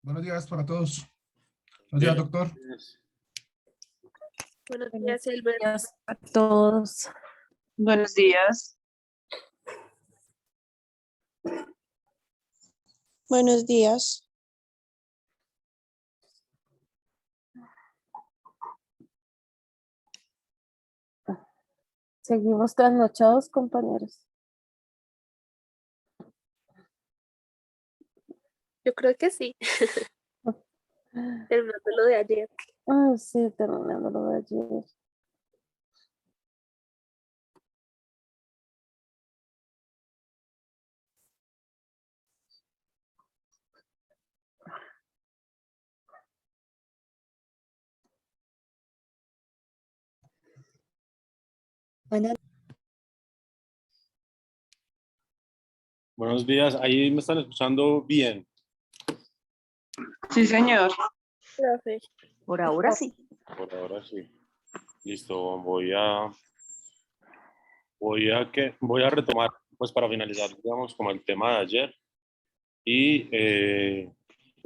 Buenos días para todos. Buenos días, doctor. Buenos Buenos días, Silver. días a todos. Buenos días. Buenos días. Seguimos trasnochados, compañeros. Yo creo que sí. Terminando lo de ayer. Ay, sí, terminando lo de ayer. Buenos días, ahí me están escuchando bien. Sí, señor. Profe. Por ahora sí. Por ahora sí. Listo, voy a retomar, pues para finalizar, digamos, como el tema de ayer. Y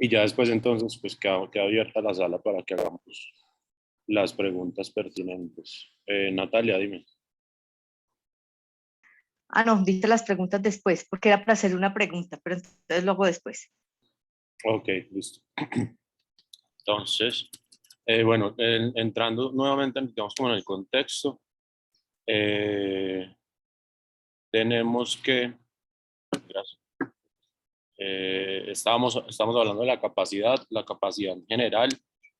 ya después entonces, pues queda abierta la sala para que hagamos las preguntas pertinentes. Natalia, dime. Ah, no, diste las preguntas después, porque era para hacer una pregunta, pero entonces lo hago después. Ok, listo. Entonces, bueno, entrando nuevamente, digamos, como en el contexto, tenemos que, gracias, estamos hablando de la capacidad en general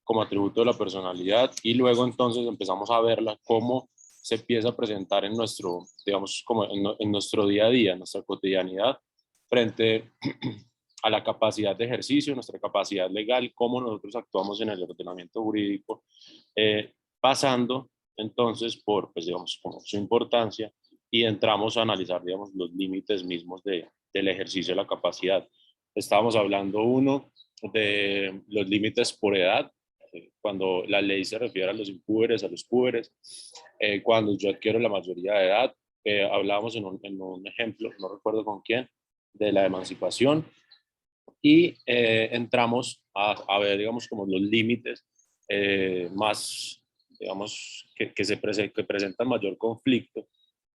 como atributo de la personalidad, y luego entonces empezamos a verla cómo se empieza a presentar en nuestro, digamos, como en nuestro día a día, en nuestra cotidianidad, frente a la capacidad de ejercicio, nuestra capacidad legal, cómo nosotros actuamos en el ordenamiento jurídico, pasando entonces por, pues digamos, como su importancia, y entramos a analizar, digamos, los límites mismos del ejercicio de la capacidad. Estábamos hablando, uno, de los límites por edad, cuando la ley se refiere a los impúberes, a los púberes, cuando yo adquiero la mayoría de edad, hablábamos en un ejemplo, no recuerdo con quién, de la emancipación, y entramos a ver, digamos, como los límites más, digamos, que presentan mayor conflicto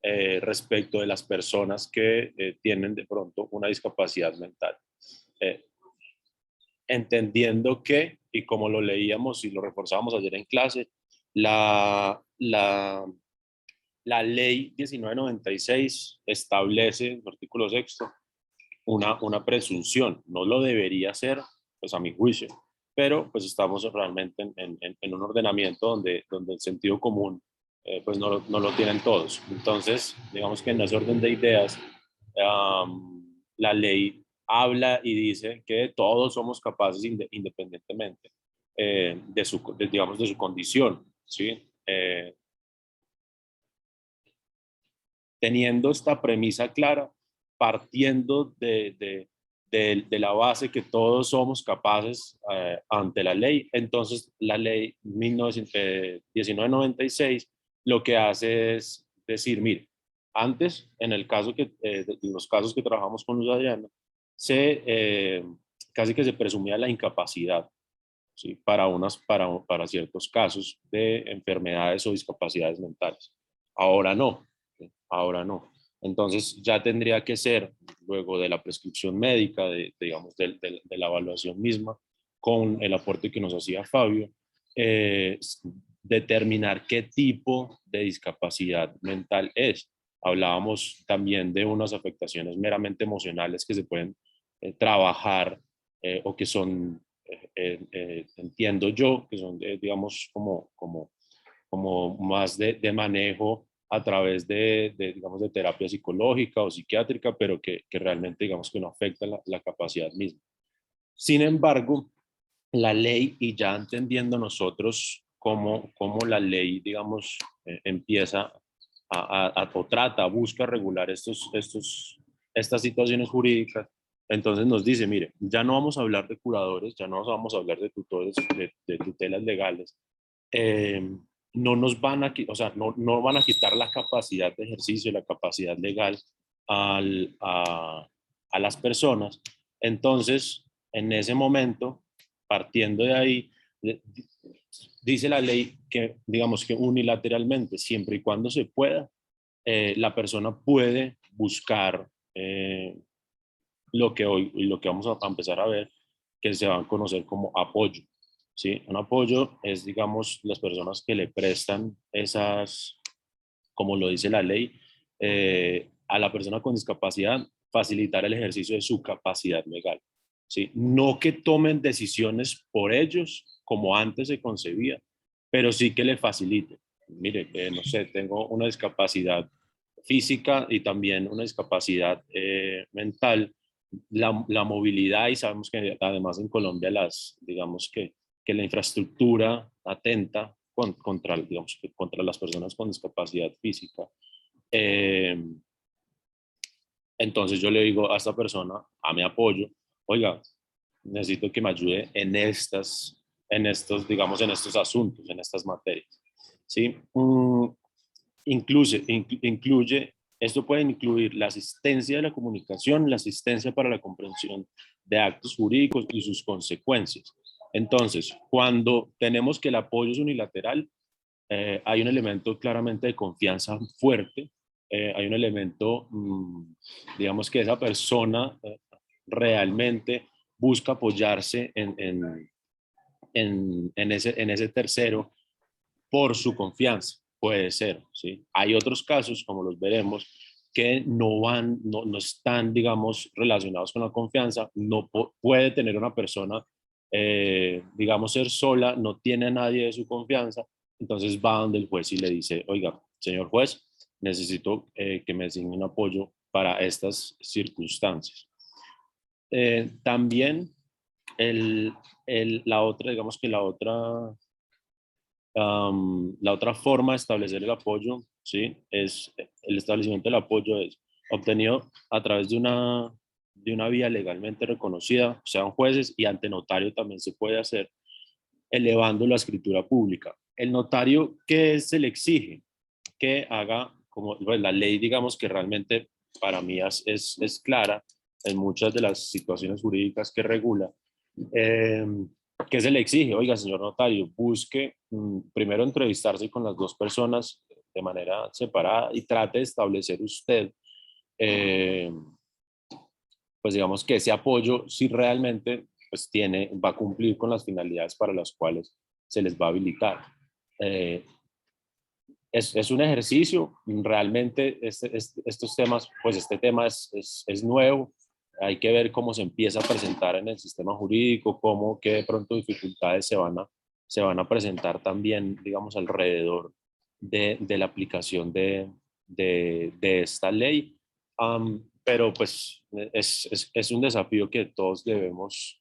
respecto de las personas que tienen de pronto una discapacidad mental. Entendiendo que, y como lo leíamos y lo reforzábamos ayer en clase, la ley 1996 establece en su artículo 6 una presunción. No lo debería hacer, pues a mi juicio, pero pues estamos realmente en un ordenamiento donde el sentido común pues no lo tienen todos. Entonces, digamos que en ese orden de ideas, la ley habla y dice que todos somos capaces independientemente digamos, de su condición, ¿sí? Teniendo esta premisa clara, partiendo de la base que todos somos capaces ante la ley, entonces la ley 1996 lo que hace es decir, mire, antes, en el caso los casos que trabajamos con Luz Adriana, casi que se presumía la incapacidad, ¿sí? Para ciertos casos de enfermedades o discapacidades mentales. Ahora no. Ahora no. Entonces ya tendría que ser, luego de la prescripción médica, digamos, de la evaluación misma, con el aporte que nos hacía Fabio, determinar qué tipo de discapacidad mental es. Hablábamos también de unas afectaciones meramente emocionales que se pueden trabajar o que son, entiendo yo, que son, digamos, como más de manejo a través digamos, de terapia psicológica o psiquiátrica, pero que realmente, digamos, que no afecta la capacidad misma. Sin embargo, la ley, y ya entendiendo nosotros cómo la ley, digamos, empieza o trata, busca regular estas situaciones jurídicas, entonces nos dice, mire, ya no vamos a hablar de curadores, ya no vamos a hablar de tutores, de tutelas legales, no nos van a, o sea, no van a quitar la capacidad de ejercicio y la capacidad legal a las personas. Entonces, en ese momento, partiendo de ahí, dice la ley que, digamos que unilateralmente, siempre y cuando se pueda, la persona puede buscar lo que hoy y lo que vamos a empezar a ver, que se van a conocer como apoyo. ¿Sí? Un apoyo es, digamos, las personas que le prestan esas, como lo dice la ley, a la persona con discapacidad, facilitar el ejercicio de su capacidad legal. ¿Sí? No que tomen decisiones por ellos, como antes se concebía, pero sí que le faciliten. Mire, no sé, tengo una discapacidad física y también una discapacidad mental. La movilidad, y sabemos que además en Colombia digamos que la infraestructura atenta contra, digamos, contra las personas con discapacidad física. Entonces yo le digo a esta persona, a mi apoyo, oiga, necesito que me ayude en estos, digamos, en estos asuntos, en estas materias. ¿Sí? Incluye, esto puede incluir la asistencia de la comunicación, la asistencia para la comprensión de actos jurídicos y sus consecuencias. Entonces, cuando tenemos que el apoyo es unilateral, hay un elemento claramente de confianza fuerte, hay un elemento, digamos que esa persona realmente busca apoyarse en ese tercero por su confianza, puede ser, ¿sí? Hay otros casos, como los veremos, que no están, digamos, relacionados con la confianza, no puede tener una persona, digamos, ser sola, no tiene a nadie de su confianza, entonces va donde el juez y le dice, oiga, señor juez, necesito que me designe un apoyo para estas circunstancias. También la otra, digamos que la otra forma de establecer el apoyo, ¿sí? Es el establecimiento del apoyo es obtenido a través de una vía legalmente reconocida, sean jueces, y ante notario también se puede hacer, elevando la escritura pública. El notario, ¿qué se le exige? Que haga, como pues, la ley, digamos que realmente para mí es clara en muchas de las situaciones jurídicas que regula. ¿Qué se le exige? Oiga, señor notario, busque primero entrevistarse con las dos personas de manera separada y trate de establecer usted, pues digamos que ese apoyo, si realmente pues va a cumplir con las finalidades para las cuales se les va a habilitar. Es un ejercicio, realmente estos temas, pues este tema es nuevo, hay que ver cómo se empieza a presentar en el sistema jurídico, qué de pronto dificultades se van a presentar también, digamos, alrededor de la aplicación de esta ley. Pero pues es un desafío que todos debemos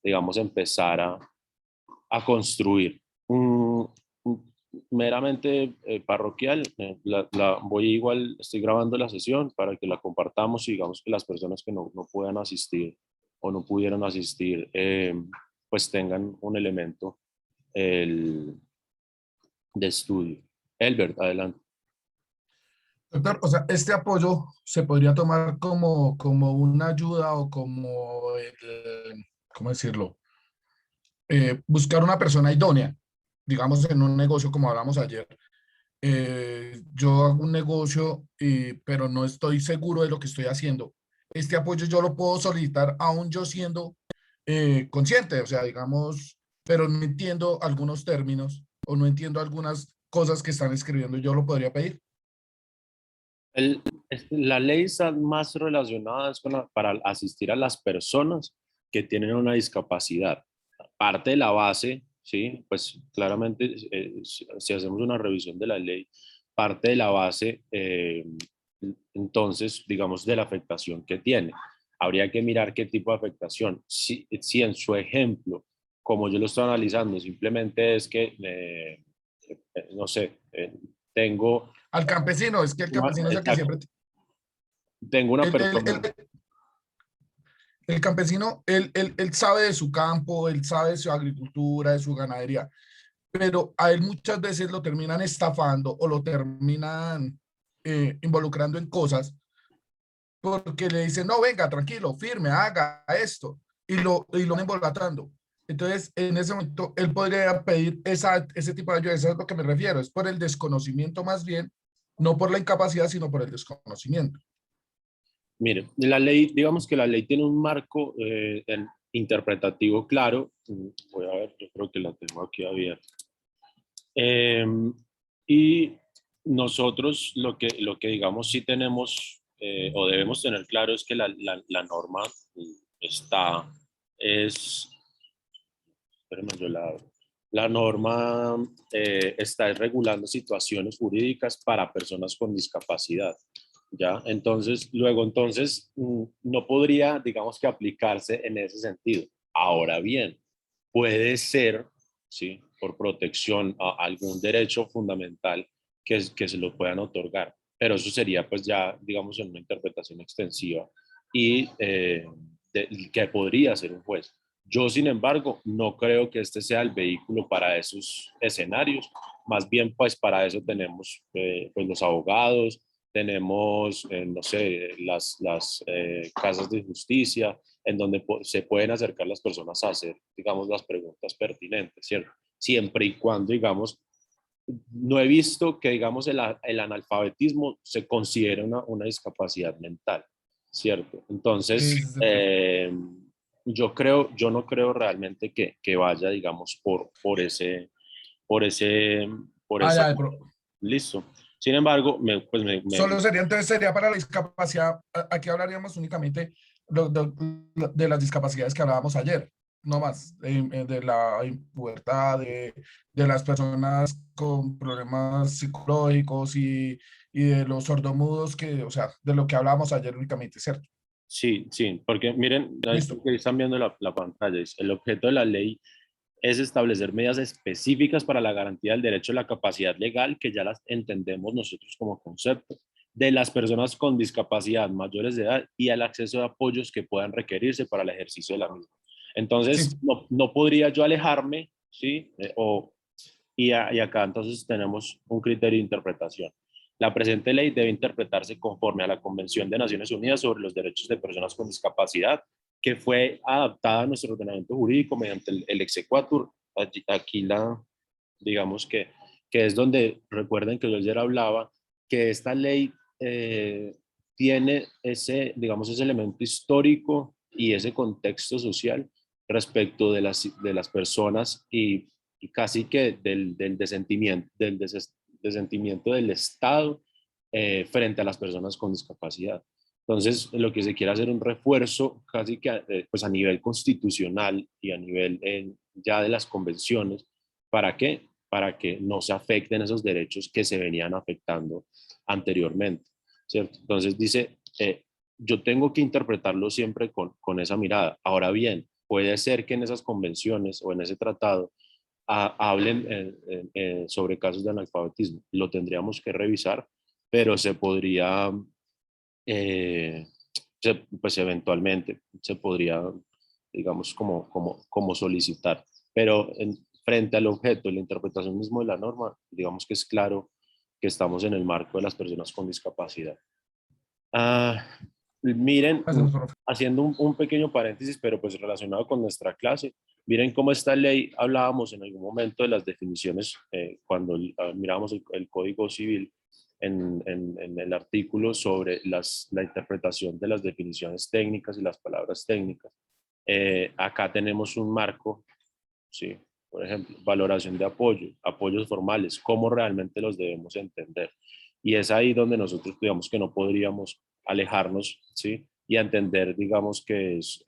digamos, empezar a construir. Meramente parroquial, estoy grabando la sesión para que la compartamos y digamos que las personas que no puedan asistir o no pudieran asistir, pues tengan un elemento de estudio. Elbert, adelante. Doctor, o sea, este apoyo se podría tomar como una ayuda o ¿cómo decirlo? Buscar una persona idónea, digamos en un negocio como hablamos ayer. Yo hago un negocio, pero no estoy seguro de lo que estoy haciendo. Este apoyo yo lo puedo solicitar aún yo siendo consciente, o sea, digamos, pero no entiendo algunos términos o no entiendo algunas cosas que están escribiendo, yo lo podría pedir. La ley está más relacionada para asistir a las personas que tienen una discapacidad. Parte de la base, ¿sí? Pues claramente, si hacemos una revisión de la ley, parte de la base, entonces, digamos, de la afectación que tiene. Habría que mirar qué tipo de afectación. Si en su ejemplo, como yo lo estoy analizando, simplemente es que, no sé, tengo... Al campesino, es que el campesino es el que siempre... Tengo una persona... El campesino, él sabe de su campo, él sabe de su agricultura, de su ganadería, pero a él muchas veces lo terminan estafando o lo terminan involucrando en cosas porque le dicen, no, venga, tranquilo, firme, haga esto. y lo van embolatando. Entonces, en ese momento, él podría pedir ese tipo de ayuda. Eso es a lo que me refiero. Es por el desconocimiento más bien, no por la incapacidad, sino por el desconocimiento. Mire, la ley, digamos que la ley tiene un marco interpretativo claro. Voy a ver, yo creo que la tengo aquí abierta. Y nosotros lo que digamos sí tenemos o debemos tener claro es que la norma está, espérenme, yo la abro. La norma está regulando situaciones jurídicas para personas con discapacidad. ¿Ya? Entonces, luego, entonces, no podría, digamos que aplicarse en ese sentido. Ahora bien, puede ser, ¿sí? Por protección a algún derecho fundamental que se lo puedan otorgar, pero eso sería pues ya, digamos, en una interpretación extensiva y que podría ser un juez. Yo, sin embargo, no creo que este sea el vehículo para esos escenarios. Más bien, pues para eso tenemos pues, los abogados, tenemos, no sé, las casas de justicia, en donde se pueden acercar las personas a hacer, digamos, las preguntas pertinentes, ¿cierto? Siempre y cuando, digamos, no he visto que, digamos, el analfabetismo se considere una discapacidad mental, ¿cierto? Sí, Entonces, sí, sí. yo no creo realmente que vaya, digamos, por ese, por ese, por Ah, esa, ya, listo. Sin embargo, solo sería, entonces sería para la discapacidad. Aquí hablaríamos únicamente de las discapacidades que hablábamos ayer, no más, de la pubertad, de las personas con problemas psicológicos y de los sordomudos, que, o sea, de lo que hablábamos ayer únicamente, ¿cierto? sí, sí, porque miren, ahí Listo. están viendo la pantalla, el objeto de la ley es establecer medidas específicas para la garantía del derecho a la capacidad legal, que ya las entendemos nosotros como concepto, de las personas con discapacidad mayores de edad y al acceso a apoyos que puedan requerirse para el ejercicio de la misma. Sí, Entonces, no podría yo alejarme, ¿sí? Y acá entonces tenemos un criterio de interpretación. La presente ley debe interpretarse conforme a la Convención de Naciones Unidas sobre los Derechos de Personas con Discapacidad, que fue adaptada a nuestro ordenamiento jurídico mediante el exequatur. Aquí digamos que es donde, recuerden que yo ayer hablaba, que esta ley tiene ese, digamos, ese elemento histórico y ese contexto social respecto de las personas y casi que desentimiento del Estado frente a las personas con discapacidad. Entonces, lo que se quiere hacer un refuerzo casi que pues a nivel constitucional y a nivel ya de las convenciones. ¿Para qué? Para que no se afecten esos derechos que se venían afectando anteriormente, ¿cierto? Entonces dice, yo tengo que interpretarlo siempre con esa mirada. Ahora bien, puede ser que en esas convenciones o en ese tratado hablen sobre casos de analfabetismo. Lo tendríamos que revisar, pero se podría, eh, pues eventualmente se podría, digamos, como solicitar. Pero frente al objeto, la interpretación mismo de la norma, digamos que es claro que estamos en el marco de las personas con discapacidad. Ah, miren, gracias, profe. haciendo un pequeño paréntesis, pero pues relacionado con nuestra clase, miren cómo esta ley, hablábamos en algún momento de las definiciones, cuando mirábamos el Código Civil, en el artículo sobre la interpretación de las definiciones técnicas y las palabras técnicas. Acá tenemos un marco, ¿sí? Por ejemplo, valoración de apoyo, apoyos formales, cómo realmente los debemos entender. Y es ahí donde nosotros, digamos, que no podríamos alejarnos, ¿sí? Y entender, digamos, que es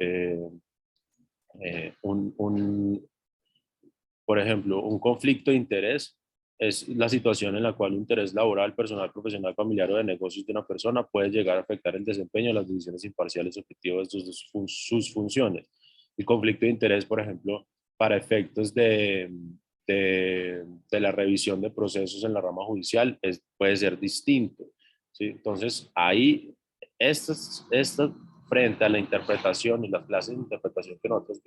por ejemplo, un conflicto de interés es la situación en la cual un interés laboral, personal, profesional, familiar o de negocios de una persona puede llegar a afectar el desempeño de las decisiones imparciales objetivas de sus funciones. El conflicto de interés, por ejemplo, para efectos de la revisión de procesos en la rama judicial puede ser distinto, ¿sí? Entonces, ahí, estas frente a la interpretación y las clases de interpretación que nosotros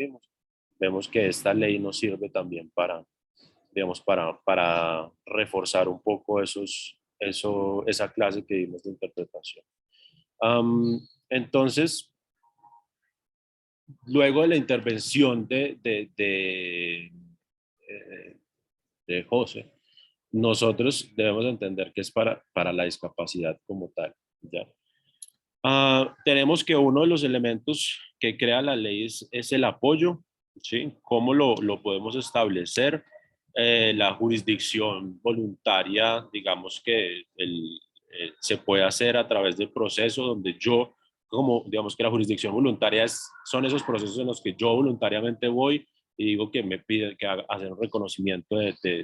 vemos que esta ley nos sirve también para, digamos, para reforzar un poco esa clase que dimos de interpretación. Entonces, luego de la intervención de José, nosotros debemos entender que es para la discapacidad como tal, ¿ya? Tenemos que uno de los elementos que crea la ley es el apoyo, ¿sí? ¿Cómo lo podemos establecer? La jurisdicción voluntaria, digamos que se puede hacer a través del proceso donde yo, como digamos que la jurisdicción voluntaria son esos procesos en los que yo voluntariamente voy y digo que me piden que hacer un reconocimiento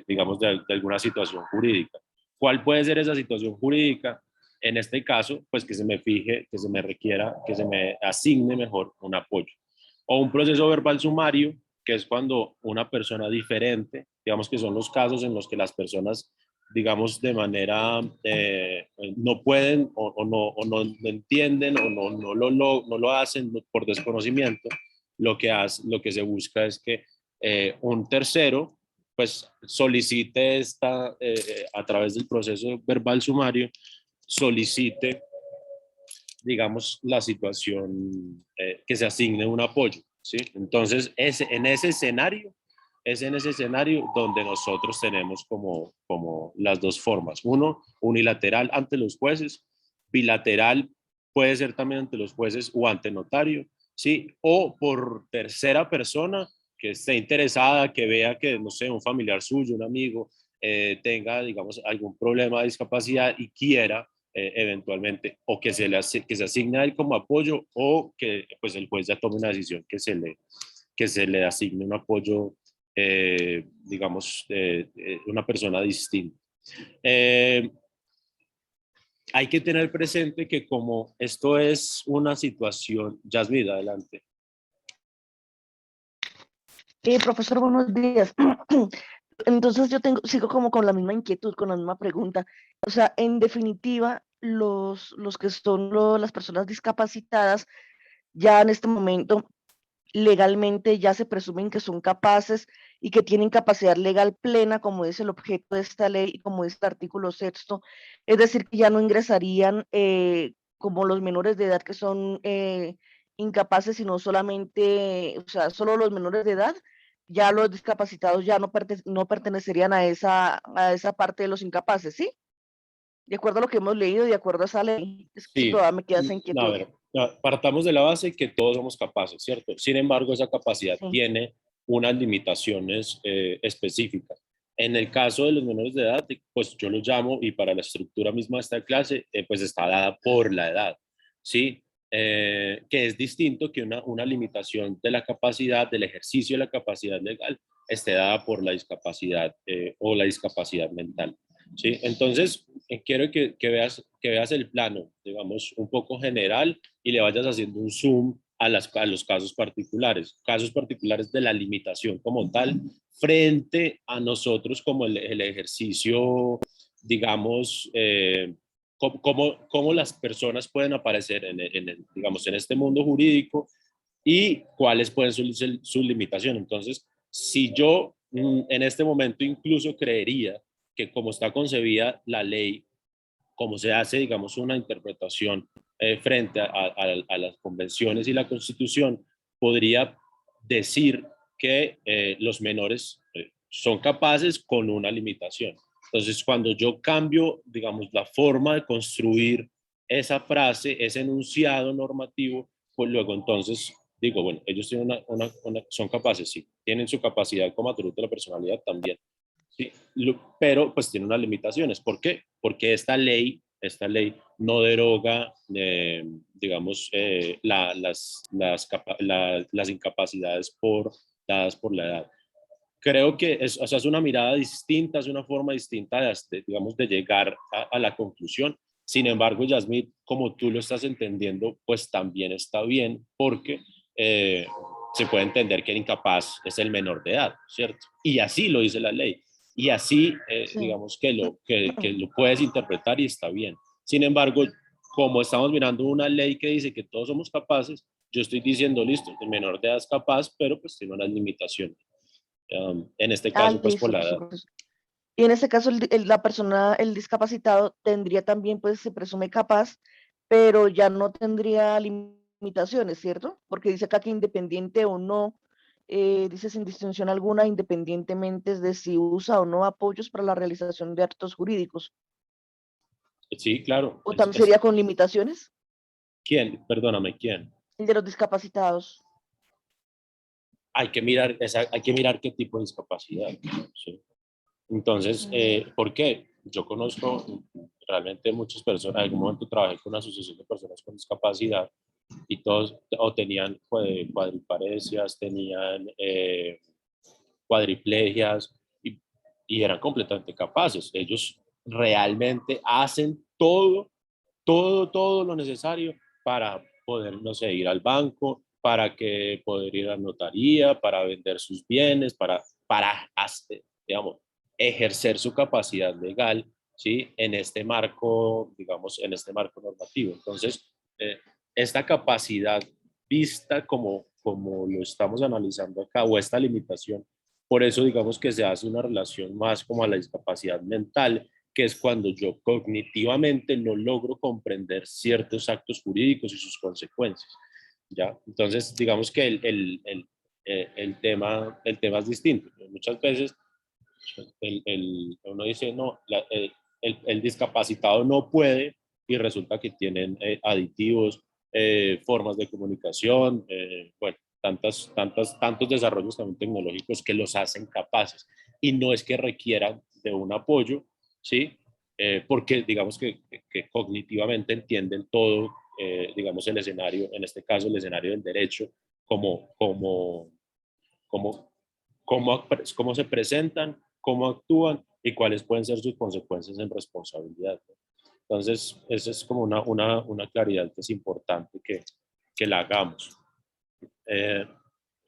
digamos, de alguna situación jurídica. ¿Cuál puede ser esa situación jurídica? En este caso, pues que se me fije, que se me requiera, que se me asigne mejor un apoyo. O un proceso verbal sumario, que es cuando una persona diferente, digamos que son los casos en los que las personas, digamos, de manera, no pueden o no entienden o no lo hacen por desconocimiento, lo que se busca es que un tercero pues solicite a través del proceso verbal sumario, solicite, digamos, la situación, que se asigne un apoyo, ¿sí? Entonces, es en ese escenario donde nosotros tenemos como las dos formas. Uno, unilateral ante los jueces, bilateral puede ser también ante los jueces o ante notario, ¿sí? O por tercera persona que esté interesada, que vea que, no sé, un familiar suyo, un amigo, tenga, digamos, algún problema de discapacidad y quiera eventualmente, o que que se asigne a él como apoyo, o que pues el juez ya tome una decisión que se le asigne un apoyo, digamos, una persona distinta. Hay que tener presente que como esto es una situación, Yasmín, adelante. Profesor, buenos días. Entonces yo sigo como con la misma inquietud, con la misma pregunta. O sea, en definitiva, los que son las personas discapacitadas, ya en este momento legalmente ya se presumen que son capaces y que tienen capacidad legal plena, como es el objeto de esta ley y como es el artículo 6º. Es decir, que ya no ingresarían como los menores de edad que son incapaces, sino solamente, o sea, solo los menores de edad. Ya los discapacitados ya no pertenecerían a esa parte de los incapaces, ¿sí? De acuerdo a lo que hemos leído, de acuerdo a esa ley, es que Sí, todavía me queda esa a inquietud. ver, partamos de la base que todos somos capaces, ¿cierto? Sin embargo, esa capacidad Sí. tiene unas limitaciones específicas. En el caso de los menores de edad, pues yo lo llamo, y para la estructura misma de esta clase, pues está dada por la edad, ¿sí? Que es distinto que una limitación de la capacidad, del ejercicio de la capacidad legal, esté dada por la discapacidad o la discapacidad mental, ¿sí? Entonces, quiero que veas el plano, digamos, un poco general y le vayas haciendo un zoom a los casos particulares de la limitación como tal, frente a nosotros como el ejercicio, digamos, cómo las personas pueden aparecer digamos, en este mundo jurídico y cuáles pueden ser sus limitaciones. Entonces, si yo en este momento incluso creería que como está concebida la ley, como se hace, digamos, una interpretación frente a las convenciones y la Constitución, podría decir que los menores son capaces con una limitación. Entonces, cuando yo cambio, digamos, la forma de construir esa frase, ese enunciado normativo, pues luego entonces digo, bueno, ellos tienen son capaces, sí, tienen su capacidad como atributo de la personalidad también, sí, pero pues tiene unas limitaciones. ¿Por qué? Porque esta ley no deroga, digamos, las incapacidades dadas por la edad. Creo que o sea, es una mirada distinta, es una forma distinta digamos, de llegar a la conclusión. Sin embargo, Yasmín, como tú lo estás entendiendo, pues también está bien, porque se puede entender que el incapaz es el menor de edad, ¿cierto? Y así lo dice la ley. Y así, Sí. digamos, que lo puedes interpretar y está bien. Sin embargo, como estamos mirando una ley que dice que todos somos capaces, yo estoy diciendo, listo, el menor de edad es capaz, pero pues tiene unas limitaciones. En este caso, pues por Listo, la edad. profesor. Y en este caso, la persona, el discapacitado, tendría también, pues se presume capaz, pero ya no tendría limitaciones, ¿cierto? Porque dice acá que independiente o no, dice sin distinción alguna, independientemente de si usa o no apoyos para la realización de actos jurídicos. Sí, claro. ¿O también sería con limitaciones? ¿Quién? Perdóname, ¿quién? El de los discapacitados. Hay que mirar, hay que mirar qué tipo de discapacidad. ¿Sí? Entonces, ¿por qué? Yo conozco realmente muchas personas, en algún momento trabajé con una asociación de personas con discapacidad y todos o tenían cuadriparesias, tenían cuadriplegias y eran completamente capaces. Ellos realmente hacen todo lo necesario para poder, no sé, ir al banco, para que poder ir a la notaría, para vender sus bienes, para digamos, ejercer su capacidad legal, ¿sí? En este marco, digamos, en este marco normativo. Entonces, esta capacidad vista como lo estamos analizando acá, o esta limitación, por eso digamos que se hace una relación más como a la discapacidad mental, que es cuando yo cognitivamente no logro comprender ciertos actos jurídicos y sus consecuencias, ¿ya? Entonces, digamos que el tema es distinto. Muchas veces uno dice, no, el discapacitado no puede y resulta que tienen aditivos, formas de comunicación, bueno, tantos desarrollos también tecnológicos que los hacen capaces. Y no es que requieran de un apoyo, ¿sí? Porque digamos que cognitivamente entienden todo, digamos, el escenario, en este caso el escenario del derecho, como, como, como, cómo se presentan, cómo actúan y cuáles pueden ser sus consecuencias en responsabilidad. Entonces, esa es como una claridad que es importante que la hagamos.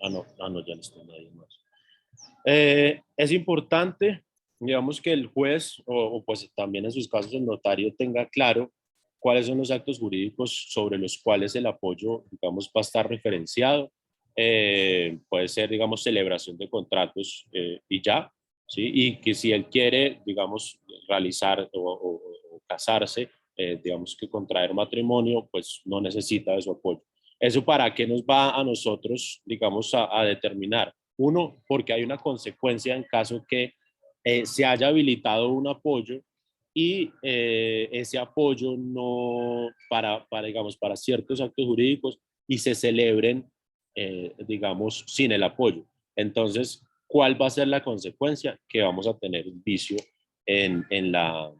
No, ya no está nadie más. Es importante, digamos, que el juez o pues también en sus casos el notario tenga claro cuáles son los actos jurídicos sobre los cuales el apoyo, digamos, va a estar referenciado. Puede ser, digamos, celebración de contratos y ya, ¿sí? Y que si él quiere, digamos, realizar o casarse, digamos que contraer matrimonio, pues no necesita de su apoyo. ¿Eso para qué nos va a nosotros, digamos, a determinar? Uno, porque hay una consecuencia en caso que se haya habilitado un apoyo y ese apoyo no digamos, para ciertos actos jurídicos y se celebren, digamos, sin el apoyo. Entonces, ¿cuál va a ser la consecuencia? Que vamos a tener un vicio en la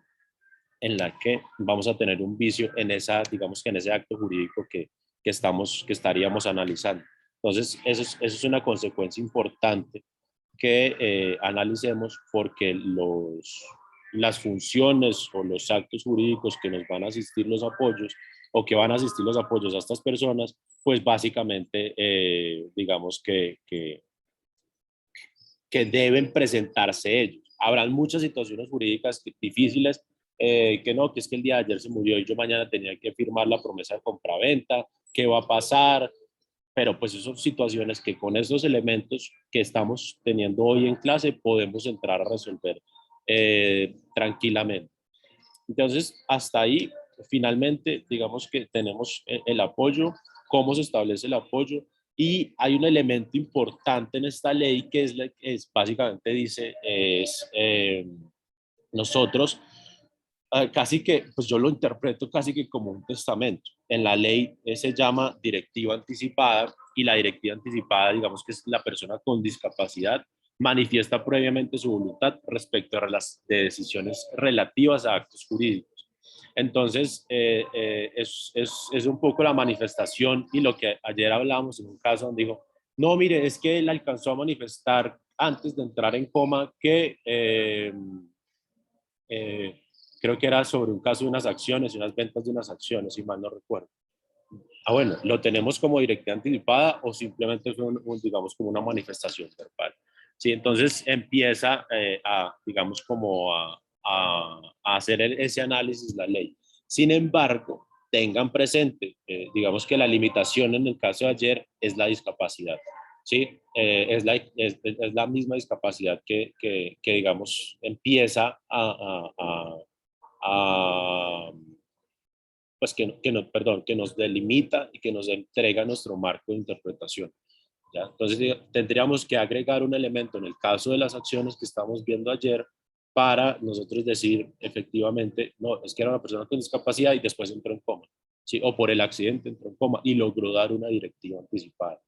que vamos a tener un vicio en esa, digamos que en ese acto jurídico que estaríamos analizando. Entonces, eso es una consecuencia importante que analicemos porque las funciones o los actos jurídicos que nos van a asistir los apoyos o que van a asistir los apoyos a estas personas, pues básicamente digamos que deben presentarse ellos. Habrán muchas situaciones jurídicas difíciles, que no, que es que el día de ayer se murió y yo mañana tenía que firmar la promesa de compraventa, ¿qué va a pasar? Pero pues son situaciones que con estos elementos que estamos teniendo hoy en clase podemos entrar a resolver tranquilamente. Entonces, hasta ahí, finalmente, digamos que tenemos el apoyo, cómo se establece el apoyo, y hay un elemento importante en esta ley que es básicamente dice, nosotros casi que, pues yo lo interpreto casi que como un testamento. En la ley se llama directiva anticipada y la directiva anticipada, digamos que es la persona con discapacidad manifiesta previamente su voluntad respecto a las decisiones relativas a actos jurídicos. Entonces, es un poco la manifestación y lo que ayer hablábamos en un caso donde dijo, no, mire, es que él alcanzó a manifestar antes de entrar en coma que creo que era sobre un caso de unas acciones y unas ventas de unas acciones, si mal no recuerdo. Bueno, ¿lo tenemos como directiva anticipada o simplemente fue digamos, como una manifestación verbal? Sí, entonces empieza digamos, como a hacer ese análisis la ley. Sin embargo, tengan presente, digamos que la limitación en el caso de ayer es la discapacidad. Sí, es la misma discapacidad que digamos, empieza a pues perdón, que nos delimita y que nos entrega nuestro marco de interpretación. ¿Ya? Entonces tendríamos que agregar un elemento en el caso de las acciones que estamos viendo ayer para nosotros decir efectivamente, no, es que era una persona con discapacidad y después entró en coma, ¿sí? O por el accidente entró en coma y logró dar una directiva anticipada.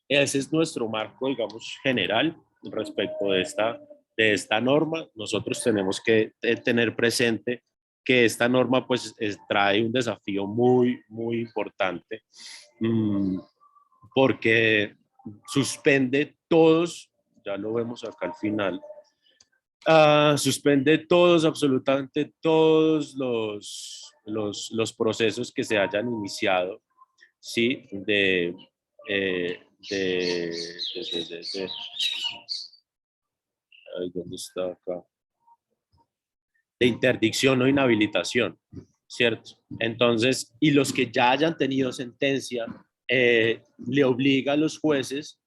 Ese es nuestro marco, digamos, general respecto de esta norma. Nosotros tenemos que tener presente que esta norma pues trae un desafío muy, muy importante, porque suspende todos, ya lo vemos acá al final, suspende todos, absolutamente todos los procesos que se hayan iniciado, ¿sí? ¿Dónde está acá? De interdicción o inhabilitación, ¿cierto? Entonces, y los que ya hayan tenido sentencia, le obliga a los jueces,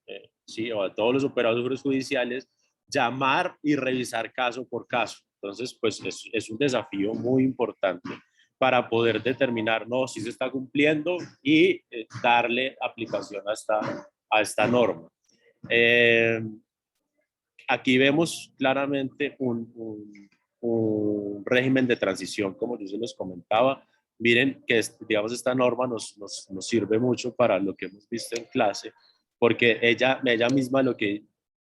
¿sí? O a todos los operadores judiciales, llamar y revisar caso por caso. Entonces, pues es un desafío muy importante para poder determinar, no, si se está cumpliendo y darle aplicación a esta norma. Aquí vemos claramente un régimen de transición, como yo se los comentaba. Miren que, digamos, esta norma nos sirve mucho para lo que hemos visto en clase, porque ella misma lo que,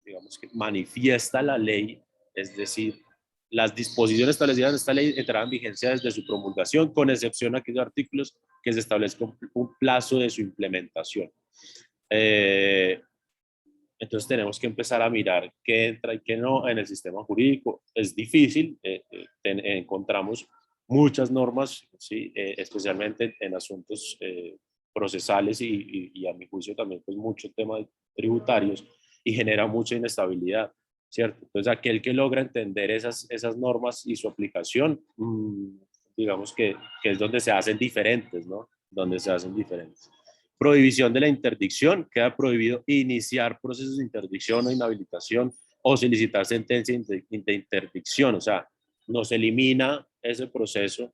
digamos, que manifiesta la ley, es decir, las disposiciones establecidas en esta ley entrarán en vigencia desde su promulgación, con excepción a aquellos artículos que se establezca un plazo de su implementación. Entonces tenemos que empezar a mirar qué entra y qué no en el sistema jurídico. Es difícil, encontramos muchas normas, ¿sí? Especialmente en asuntos procesales y a mi juicio también pues mucho tema tributarios, y genera mucha inestabilidad, ¿cierto? Entonces aquel que logra entender esas normas y su aplicación, digamos que es donde se hacen diferentes, ¿no? Donde se hacen diferentes. Prohibición de la interdicción, queda prohibido iniciar procesos de interdicción o inhabilitación o solicitar sentencia de interdicción, o sea, nos elimina ese proceso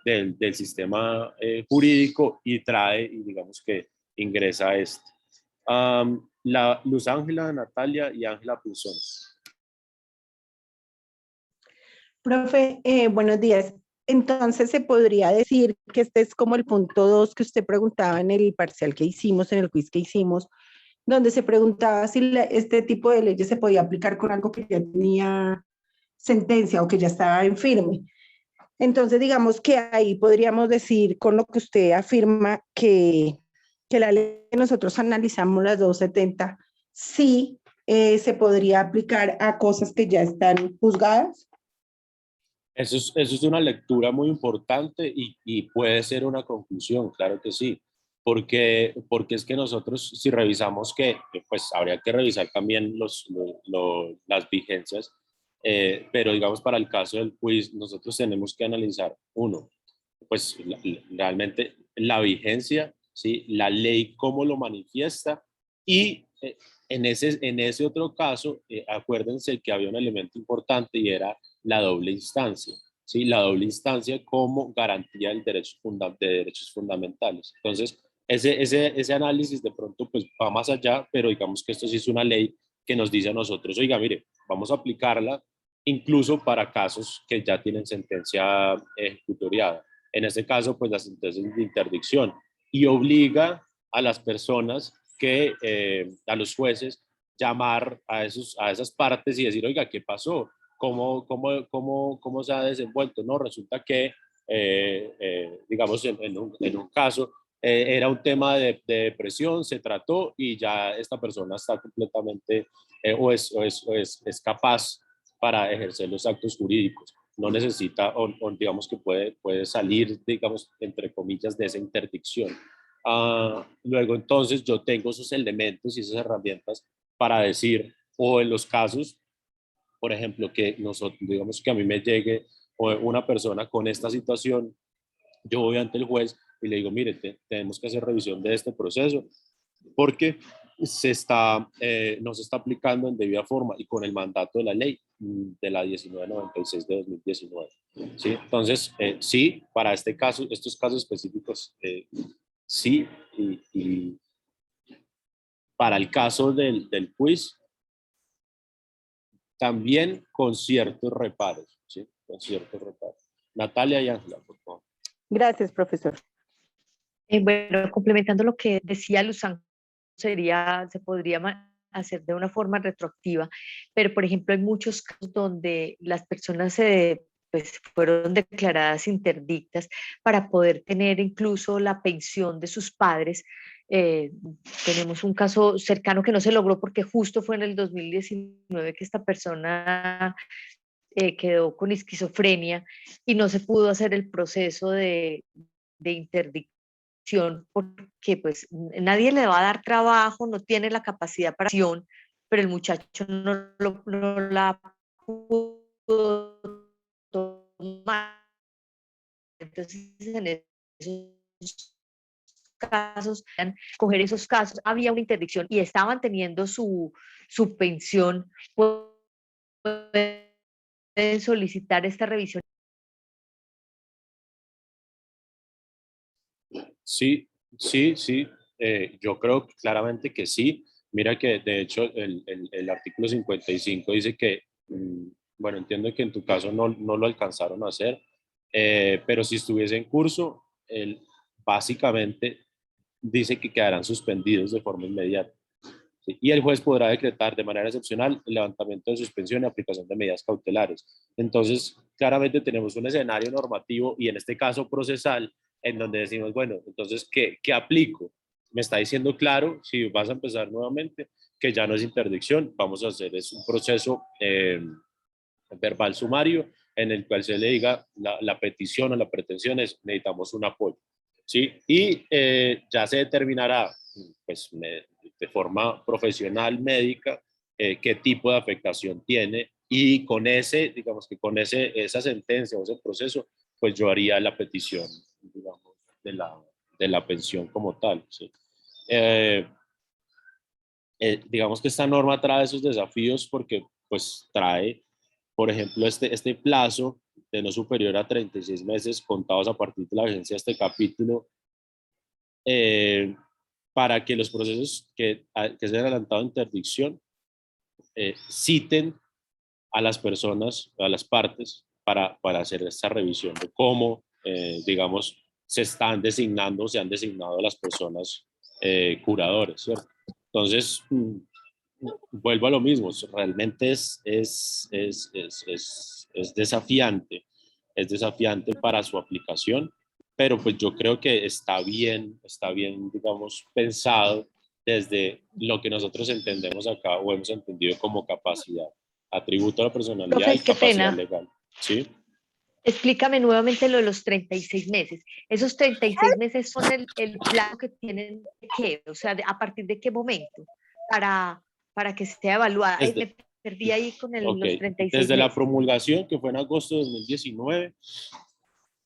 del sistema jurídico y trae, y digamos que ingresa a este. Luz Ángela, Natalia y Ángela Pinzón. Profe, buenos días. Entonces se podría decir que este es como el punto 2 que usted preguntaba en el parcial que hicimos, en el quiz que hicimos, donde se preguntaba si este tipo de leyes se podía aplicar con algo que ya tenía sentencia o que ya estaba en firme. Entonces digamos que ahí podríamos decir con lo que usted afirma que la ley que nosotros analizamos, las 270, sí se podría aplicar a cosas que ya están juzgadas. Eso es una lectura muy importante y puede ser una conclusión, claro que sí, porque es que nosotros si revisamos pues habría que revisar también las vigencias, pero digamos para el caso del quiz nosotros tenemos que analizar, uno, pues realmente la vigencia, ¿sí? La ley cómo lo manifiesta y en ese otro caso, acuérdense que había un elemento importante y era la doble instancia, ¿sí? La doble instancia como garantía del de derechos fundamentales. Entonces, ese análisis de pronto pues va más allá, pero digamos que esto sí es una ley que nos dice a nosotros, oiga, mire, vamos a aplicarla incluso para casos que ya tienen sentencia ejecutoriada. En este caso, pues la sentencia de interdicción, y obliga a las personas a los jueces, llamar a esas partes y decir, oiga, ¿qué pasó? ¿Cómo se ha desenvuelto? No, resulta que, digamos, en un caso, era un tema de depresión, se trató y ya esta persona está completamente o es capaz para ejercer los actos jurídicos. No necesita, o digamos que puede salir, digamos, entre comillas, de esa interdicción. Luego, entonces, yo tengo esos elementos y esas herramientas para decir, o en los casos, por ejemplo, que nosotros, digamos que a mí me llegue una persona con esta situación, yo voy ante el juez y le digo, mire, tenemos que hacer revisión de este proceso porque no se está aplicando en debida forma y con el mandato de la ley. de la 1996 de 2019. ¿Sí? Entonces, sí, para este caso, estos casos específicos, sí, y para el caso del quiz, también con ciertos reparos, ¿sí? Con ciertos reparos. Natalia y Ángela, por favor. Gracias, profesor. Bueno, complementando lo que decía Luzán, se podría hacer de una forma retroactiva, pero por ejemplo hay muchos casos donde las personas pues, fueron declaradas interdictas para poder tener incluso la pensión de sus padres. Tenemos un caso cercano que no se logró porque justo fue en el 2019 que esta persona quedó con esquizofrenia y no se pudo hacer el proceso de interdicción porque pues nadie le va a dar trabajo, no tiene la capacidad para acción, pero el muchacho no la pudo tomar. Entonces, en esos casos, coger esos casos, había una interdicción y estaban teniendo su pensión, pueden solicitar esta revisión. Sí, sí, sí. Yo creo claramente que sí. Mira que de hecho el artículo 55 dice que, bueno, entiendo que en tu caso no lo alcanzaron a hacer, pero si estuviese en curso, básicamente dice que quedarán suspendidos de forma inmediata. ¿Sí? Y el juez podrá decretar de manera excepcional el levantamiento de suspensión y aplicación de medidas cautelares. Entonces, claramente tenemos un escenario normativo y en este caso procesal en donde decimos, bueno, entonces, ¿qué aplico? Me está diciendo claro, si vas a empezar nuevamente, que ya no es interdicción, vamos a hacer es un proceso verbal sumario en el cual se le diga la petición o la pretensión es necesitamos un apoyo. ¿Sí? Y ya se determinará pues, de forma profesional, médica, qué tipo de afectación tiene y con digamos que con esa sentencia o ese proceso, pues yo haría la petición, digamos, de la pensión como tal. ¿Sí? Digamos que esta norma trae esos desafíos porque pues trae, por ejemplo, este plazo de no superior a 36 meses contados a partir de la vigencia de este capítulo, para que los procesos que se han adelantado en interdicción citen a las personas, a las partes, para hacer esta revisión de cómo, digamos, se han designado a las personas curadores, ¿cierto? Entonces, vuelvo a lo mismo, realmente es desafiante para su aplicación, pero pues yo creo que está bien, digamos, pensado desde lo que nosotros entendemos acá o hemos entendido como capacidad, atributo a la personalidad Profe, y qué capacidad pena. legal. ¿Sí? Explícame nuevamente lo de los 36 meses. ¿Esos 36 meses son el plazo que tienen que, o sea, a partir de qué momento para que sea evaluada? Me perdí ahí con los 36 desde la meses. promulgación, que fue en agosto de 2019,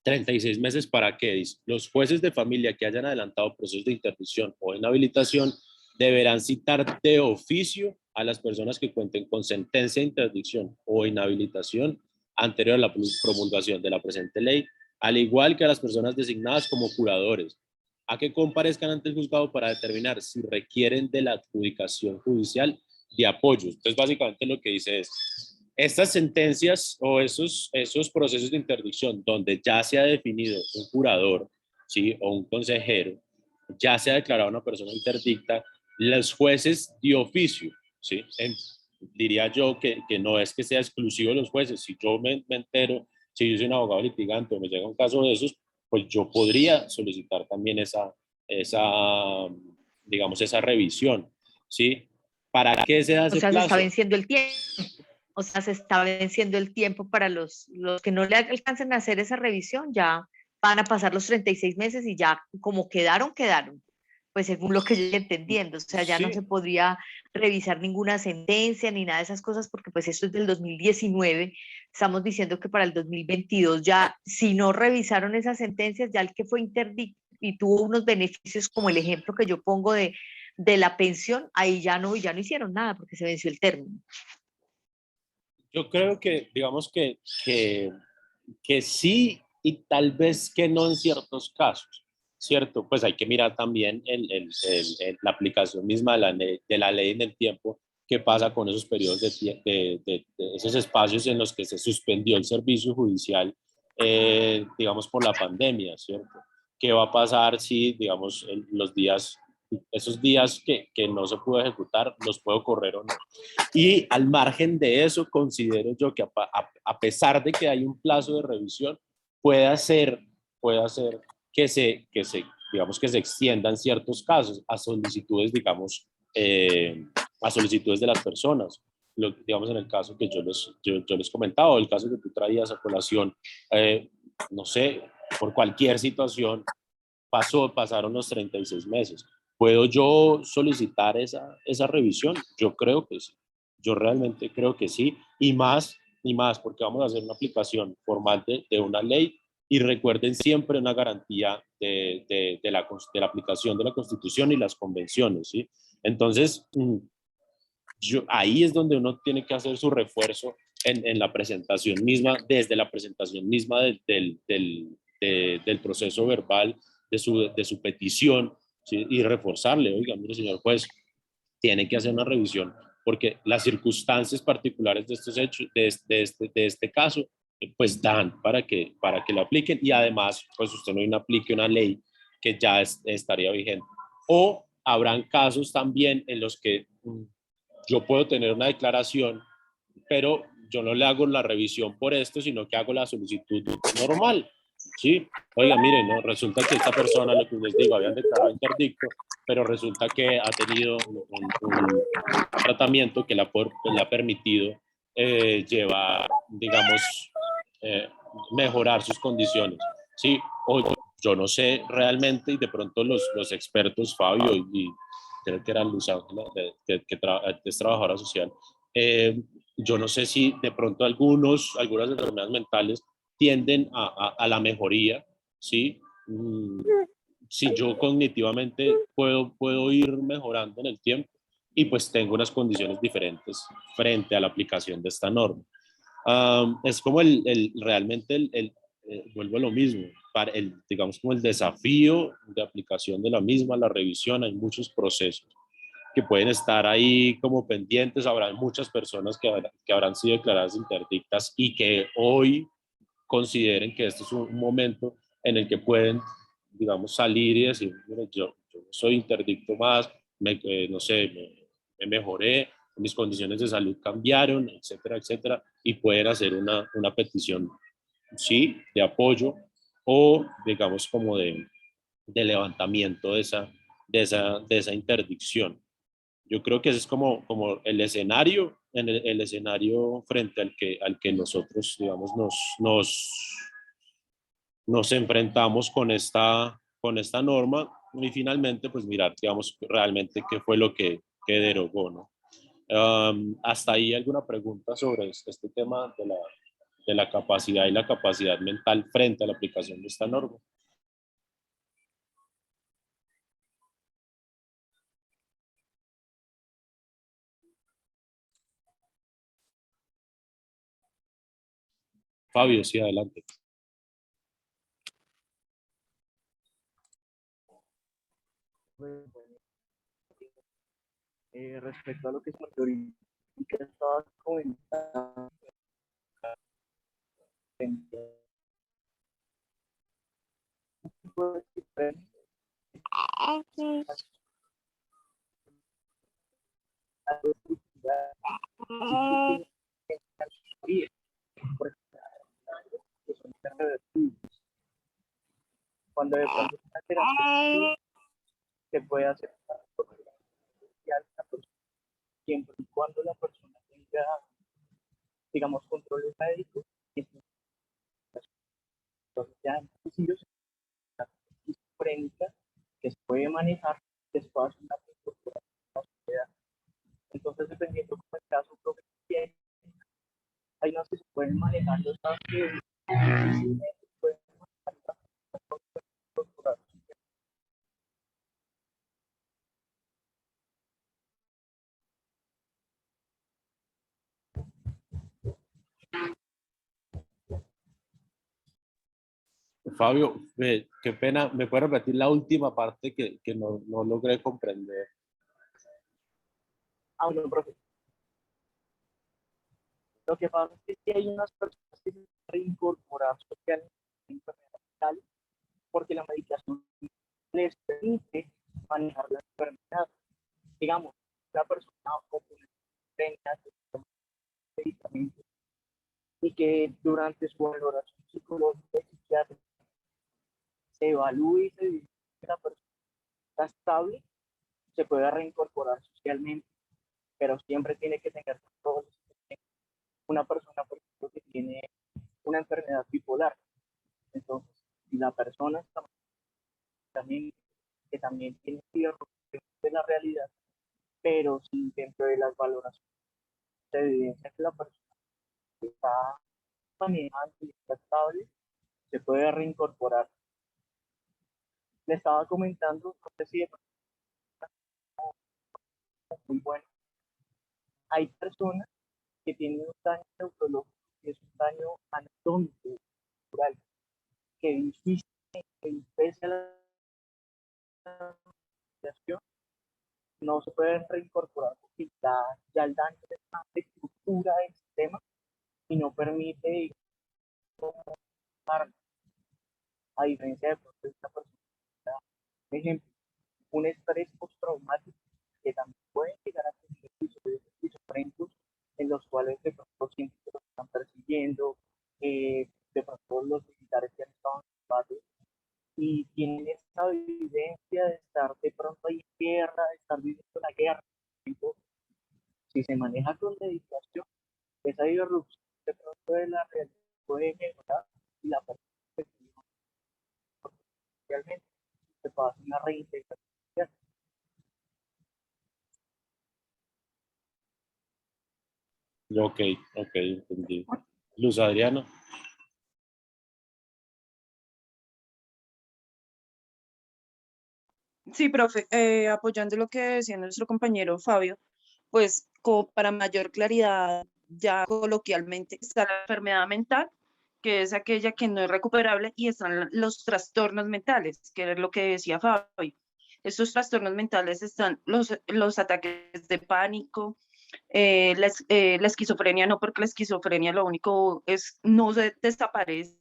36 meses para que los jueces de familia que hayan adelantado procesos de interdicción o inhabilitación deberán citar de oficio a las personas que cuenten con sentencia de interdicción o inhabilitación anterior a la promulgación de la presente ley, al igual que a las personas designadas como curadores, a que comparezcan ante el juzgado para determinar si requieren de la adjudicación judicial de apoyos. Entonces, básicamente lo que dice es, estas sentencias o esos procesos de interdicción donde ya se ha definido un curador, ¿sí? O un consejero, ya se ha declarado una persona interdicta, los jueces de oficio, ¿sí? Diría yo que no es que sea exclusivo de los jueces. Si yo me entero, si yo soy un abogado litigante o me llega un caso de esos, pues yo podría solicitar también digamos, esa revisión, ¿sí? ¿Para qué se da ese Se está plazo? venciendo el tiempo. O sea, se está venciendo el tiempo para los que no le alcancen a hacer esa revisión, ya van a pasar los 36 meses y ya como quedaron, pues según lo que yo estoy entendiendo, o sea, ya no se podría revisar ninguna sentencia ni nada de esas cosas porque pues esto es del 2019, estamos diciendo que para el 2022 ya, si no revisaron esas sentencias, ya el que fue interdicto y tuvo unos beneficios como el ejemplo que yo pongo de la pensión, ahí ya no hicieron nada porque se venció el término. Yo creo que, digamos que sí y tal vez que no en ciertos casos, ¿cierto? Pues hay que mirar también la aplicación misma de la ley en el tiempo, qué pasa con esos periodos de esos espacios en los que se suspendió el servicio judicial, digamos, por la pandemia, ¿cierto? ¿Qué va a pasar si, digamos, los días, esos días que no se pudo ejecutar, los puedo correr o no? Y al margen de eso, considero yo que a pesar de que hay un plazo de revisión, puede hacer digamos, que se extiendan ciertos casos a solicitudes, digamos, a solicitudes de las personas. Digamos, en el caso que yo les comentaba, o el caso que tú traías a colación, no sé, por cualquier situación, pasaron los 36 meses. ¿Puedo yo solicitar esa revisión? Yo creo que sí. Yo realmente creo que sí. Y más, porque vamos a hacer una aplicación formal de una ley. Y recuerden siempre una garantía de la aplicación de la Constitución y las convenciones, ¿sí? Entonces, ahí es donde uno tiene que hacer su refuerzo en la presentación misma, desde la presentación misma del proceso verbal, de su petición, ¿sí? Y reforzarle, oiga, mire, señor juez, tiene que hacer una revisión porque las circunstancias particulares de estos hechos, de este caso, pues dan para que lo apliquen y además, pues usted no aplique una ley que ya estaría vigente. O habrán casos también en los que yo puedo tener una declaración, pero yo no le hago la revisión por esto, sino que hago la solicitud normal. Sí, oiga, miren, ¿no? Resulta que esta persona, lo que les digo, habían declarado interdicto, pero resulta que ha tenido un tratamiento que le ha permitido llevar, digamos, eh, mejorar sus condiciones. Sí, o yo no sé realmente, y de pronto los expertos, Fabio y creo que era Luz Ángela, es trabajadora social, yo no sé si de pronto algunas enfermedades mentales tienden a la mejoría, ¿sí? Si yo cognitivamente puedo ir mejorando en el tiempo y pues tengo unas condiciones diferentes frente a la aplicación de esta norma. Es como realmente vuelvo a lo mismo, digamos como el desafío de aplicación de la misma, la revisión, hay muchos procesos que pueden estar ahí como pendientes, habrá muchas personas que habrán sido declaradas interdictas y que hoy consideren que este es un momento en el que pueden, digamos, salir y decir, mire, yo no soy interdicto más, no sé, me mejoré, mis condiciones de salud cambiaron, etcétera, etcétera, y pueden hacer una petición, sí, de apoyo o, digamos, como de levantamiento de esa interdicción. Yo creo que ese es como el escenario, el escenario frente al que nosotros, digamos, nos enfrentamos con esta norma y finalmente, pues mirar, digamos, realmente qué fue lo que derogó, ¿no? ¿Hasta ahí alguna pregunta sobre este tema de la capacidad y la capacidad mental frente a la aplicación de esta norma? Fabio, sí, adelante. Respecto a lo que es que estabas comentando, cuando de pronto una terapia se puede hacer siempre y cuando la persona tenga, digamos, controles médicos, entonces ya en esquizofrénica que se puede manejar, que se puede hacer una reincorporación a la sociedad. Entonces, dependiendo del caso que tiene, hay unos que se pueden manejar los casos que pueden manejar la Fabio, qué pena, ¿me puede repetir la última parte que no logré comprender? Ah, bueno, profe. Lo que pasa es que sí hay unas personas que se pueden reincorporar socialmente en enfermedades mentales porque la medicación les permite manejar la enfermedad. Digamos, una persona con una enfermedad medicamentos y que durante su valoración psicológica y psiquiátrica se evalúe y se dice que la persona está estable, se puede reincorporar socialmente, pero siempre tiene que tener control. Una persona, por ejemplo, que tiene una enfermedad bipolar, entonces, si la persona está también, que también tiene cierto de la realidad, pero si dentro de las valoraciones se evidencia que la persona está manejando y está estable, se puede reincorporar. Le estaba comentando, no sé si es muy bueno, hay personas que tienen un daño neurológico, que es un daño anatómico, natural, que insiste que pese a la rehabilitación, no se pueden reincorporar porque ya el daño es una estructura del sistema y no permite, a diferencia de esta persona. Por ejemplo, un estrés postraumático que también puede llegar a tener episodios esquizofrénicos en los cuales de pronto siempre los están persiguiendo, de pronto los militares que han estado en combate y tienen esa evidencia de estar de pronto ahí en guerra, de estar viviendo la guerra. Entonces, si se maneja con dedicación, esa irrupción de pronto de la realidad puede mejorar y la persona realmente se puede hacer una reintegración. Ok, entendí. Luz Adriana. Sí, profe, apoyando lo que decía nuestro compañero Fabio, pues para mayor claridad, ya coloquialmente está la enfermedad mental, que es aquella que no es recuperable, y están los trastornos mentales, que es lo que decía Fabio. Estos trastornos mentales están los ataques de pánico, la esquizofrenia no, porque la esquizofrenia lo único es no se desaparece,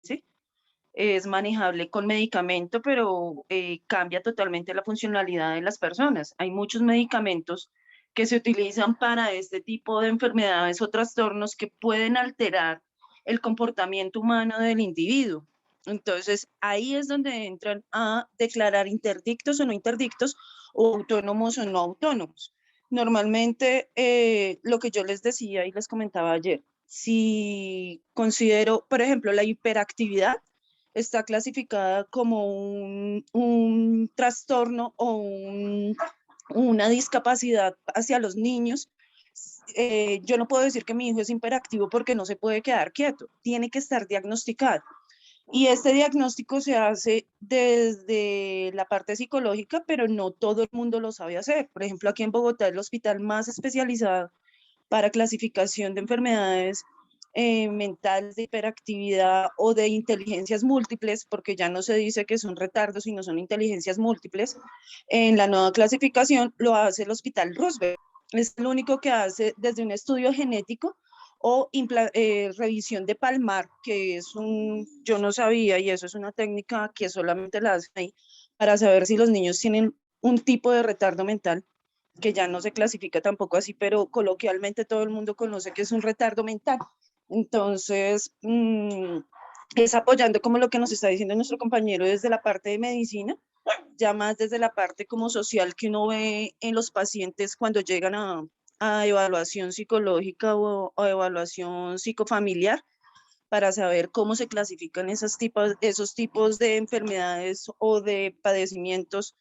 ¿sí? Es manejable con medicamento, pero cambia totalmente la funcionalidad de las personas. Hay muchos medicamentos que se utilizan para este tipo de enfermedades o trastornos que pueden alterar el comportamiento humano del individuo. Entonces, ahí es donde entran a declarar interdictos o no interdictos, o autónomos o no autónomos. Normalmente, lo que yo les decía y les comentaba ayer, si considero, por ejemplo, la hiperactividad, está clasificada como un trastorno o una discapacidad hacia los niños. Yo no puedo decir que mi hijo es hiperactivo porque no se puede quedar quieto, tiene que estar diagnosticado. Y este diagnóstico se hace desde la parte psicológica, pero no todo el mundo lo sabe hacer. Por ejemplo, aquí en Bogotá, el hospital más especializado para clasificación de enfermedades mentales de hiperactividad o de inteligencias múltiples, porque ya no se dice que son retardos, sino son inteligencias múltiples. En la nueva clasificación lo hace el Hospital Roosevelt. Es el único que hace desde un estudio genético o revisión de palmar, que es yo no sabía, y eso es una técnica que solamente la hacen ahí, para saber si los niños tienen un tipo de retardo mental, que ya no se clasifica tampoco así, pero coloquialmente todo el mundo conoce que es un retardo mental. Entonces, es apoyando como lo que nos está diciendo nuestro compañero desde la parte de medicina, ya más desde la parte como social que uno ve en los pacientes cuando llegan a evaluación psicológica o evaluación psicofamiliar, para saber cómo se clasifican esos tipos de enfermedades o de padecimientos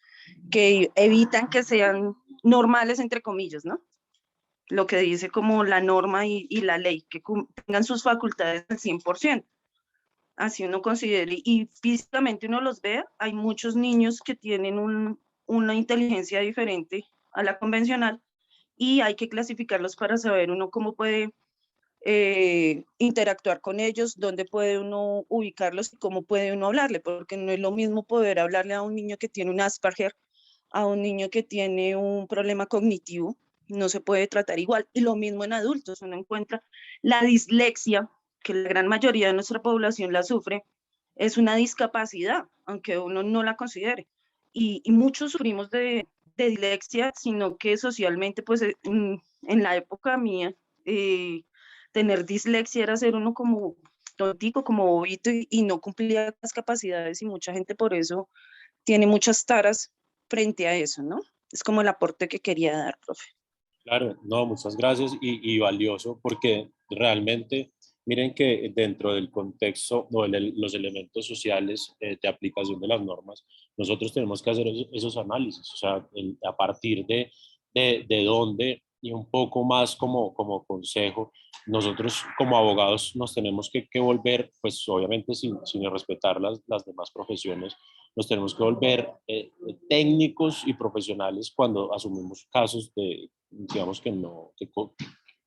que evitan que sean normales, entre comillas, ¿no? Lo que dice como la norma y la ley, que tengan sus facultades al 100%. Así uno considere, y físicamente uno los vea, hay muchos niños que tienen una inteligencia diferente a la convencional, y hay que clasificarlos para saber uno cómo puede interactuar con ellos, dónde puede uno ubicarlos y cómo puede uno hablarle, porque no es lo mismo poder hablarle a un niño que tiene un Asperger, a un niño que tiene un problema cognitivo, no se puede tratar igual. Y lo mismo en adultos, uno encuentra la dislexia, que la gran mayoría de nuestra población la sufre, es una discapacidad, aunque uno no la considere. Y muchos sufrimos de dislexia, sino que socialmente, pues en la época mía, tener dislexia era ser uno como tontico, como bobito y no cumplía las capacidades y mucha gente por eso tiene muchas taras frente a eso, ¿no? Es como el aporte que quería dar, profe. Claro, no, muchas gracias y valioso porque realmente, miren que dentro del contexto o los elementos sociales de aplicación de las normas, nosotros tenemos que hacer esos análisis, o sea, a partir de dónde y un poco más como consejo, nosotros como abogados nos tenemos que volver, pues obviamente sin respetar las demás profesiones, nos tenemos que volver técnicos y profesionales cuando asumimos casos de, digamos que no,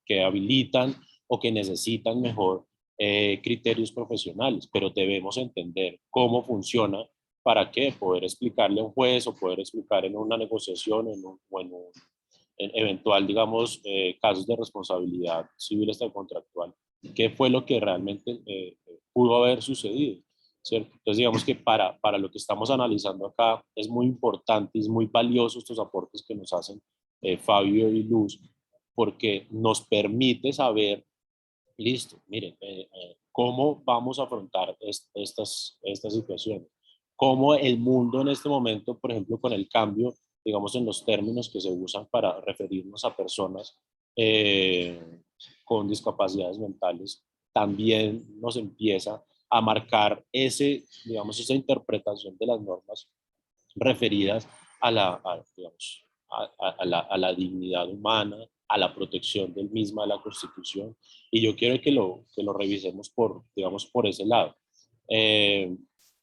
que habilitan o que necesitan mejor criterios profesionales, pero debemos entender cómo funciona para qué poder explicarle a un juez o poder explicar en una negociación o en un eventual, digamos, casos de responsabilidad civil hasta contractual, qué fue lo que realmente pudo haber sucedido, ¿cierto? Entonces, digamos que para lo que estamos analizando acá es muy importante y es muy valioso estos aportes que nos hacen Fabio y Luz, porque nos permite saber, listo, miren, cómo vamos a afrontar estas situaciones, cómo el mundo en este momento, por ejemplo, con el cambio, digamos, en los términos que se usan para referirnos a personas con discapacidades mentales, también nos empieza a marcar digamos, esa interpretación de las normas referidas digamos, a la dignidad humana, a la protección del misma de la Constitución. Y yo quiero que lo revisemos digamos, por ese lado.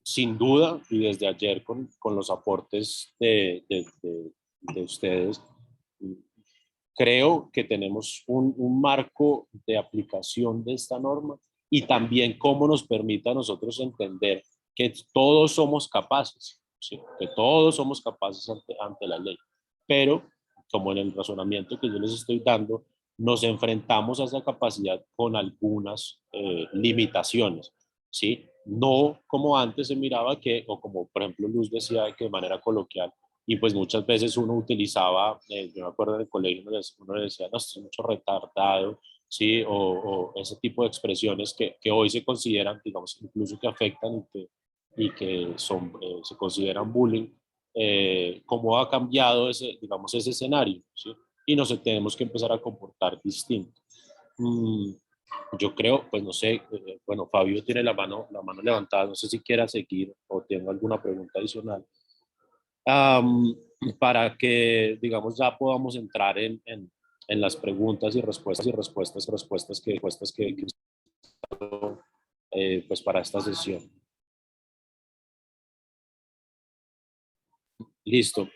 Sin duda, y desde ayer con los aportes de ustedes, creo que tenemos un marco de aplicación de esta norma y también cómo nos permite a nosotros entender que todos somos capaces, ¿sí? Que todos somos capaces ante la ley, pero como en el razonamiento que yo les estoy dando, nos enfrentamos a esa capacidad con algunas limitaciones, ¿sí? No como antes se miraba que, o como por ejemplo Luz decía que de manera coloquial, y pues muchas veces uno utilizaba, yo me acuerdo en el colegio, uno decía, no, esto es mucho retardado, ¿sí? O ese tipo de expresiones que hoy se consideran, digamos, incluso que afectan y que son, se consideran bullying, cómo ha cambiado digamos, ese escenario, ¿sí? Y nos tenemos que empezar a comportar distinto. Yo creo, pues no sé, bueno, Fabio tiene la mano levantada, no sé si quiera seguir o tengo alguna pregunta adicional. Para que, digamos, ya podamos entrar en las preguntas y respuestas que pues para esta sesión. Listo.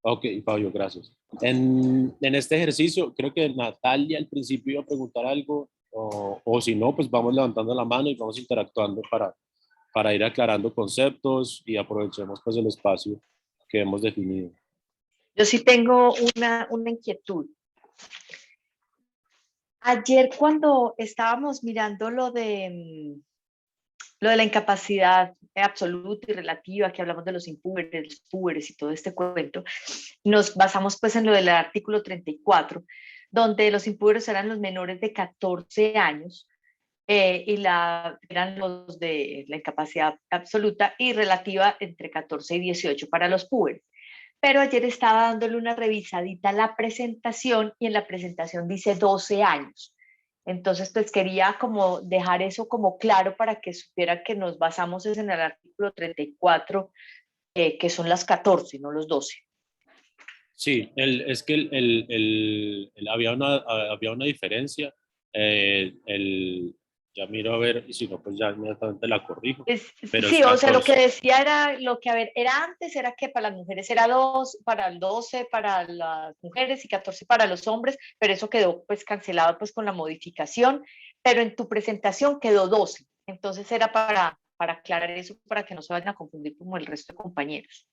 Ok, Fabio, gracias. En este ejercicio, creo que Natalia al principio iba a preguntar algo, o si no, pues vamos levantando la mano y vamos interactuando para ir aclarando conceptos y aprovechemos pues el espacio que hemos definido. Yo sí tengo una inquietud. Ayer cuando estábamos mirando lo de la incapacidad absoluta y relativa, que hablamos de los impúberes y todo este cuento, nos basamos pues en lo del artículo 34, donde los impúberes eran los menores de 14 años y eran los de la incapacidad absoluta y relativa entre 14 y 18 para los púberes. Pero ayer estaba dándole una revisadita a la presentación y en la presentación dice 12 años. Entonces, pues quería como dejar eso como claro para que supiera que nos basamos en el artículo 34, que son las 14, no los 12. Sí, es que había una diferencia. Ya miro a ver, y si no, pues ya inmediatamente la corrijo. Pero Sí, es o sea, lo que 14. decía era, lo que, a ver, era antes, era que para las mujeres era 2, para el 12 para las mujeres y 14 para los hombres, pero eso quedó pues cancelado pues con la modificación, pero en tu presentación quedó 12. Entonces era para aclarar eso, para que no se vayan a confundir como el resto de compañeros.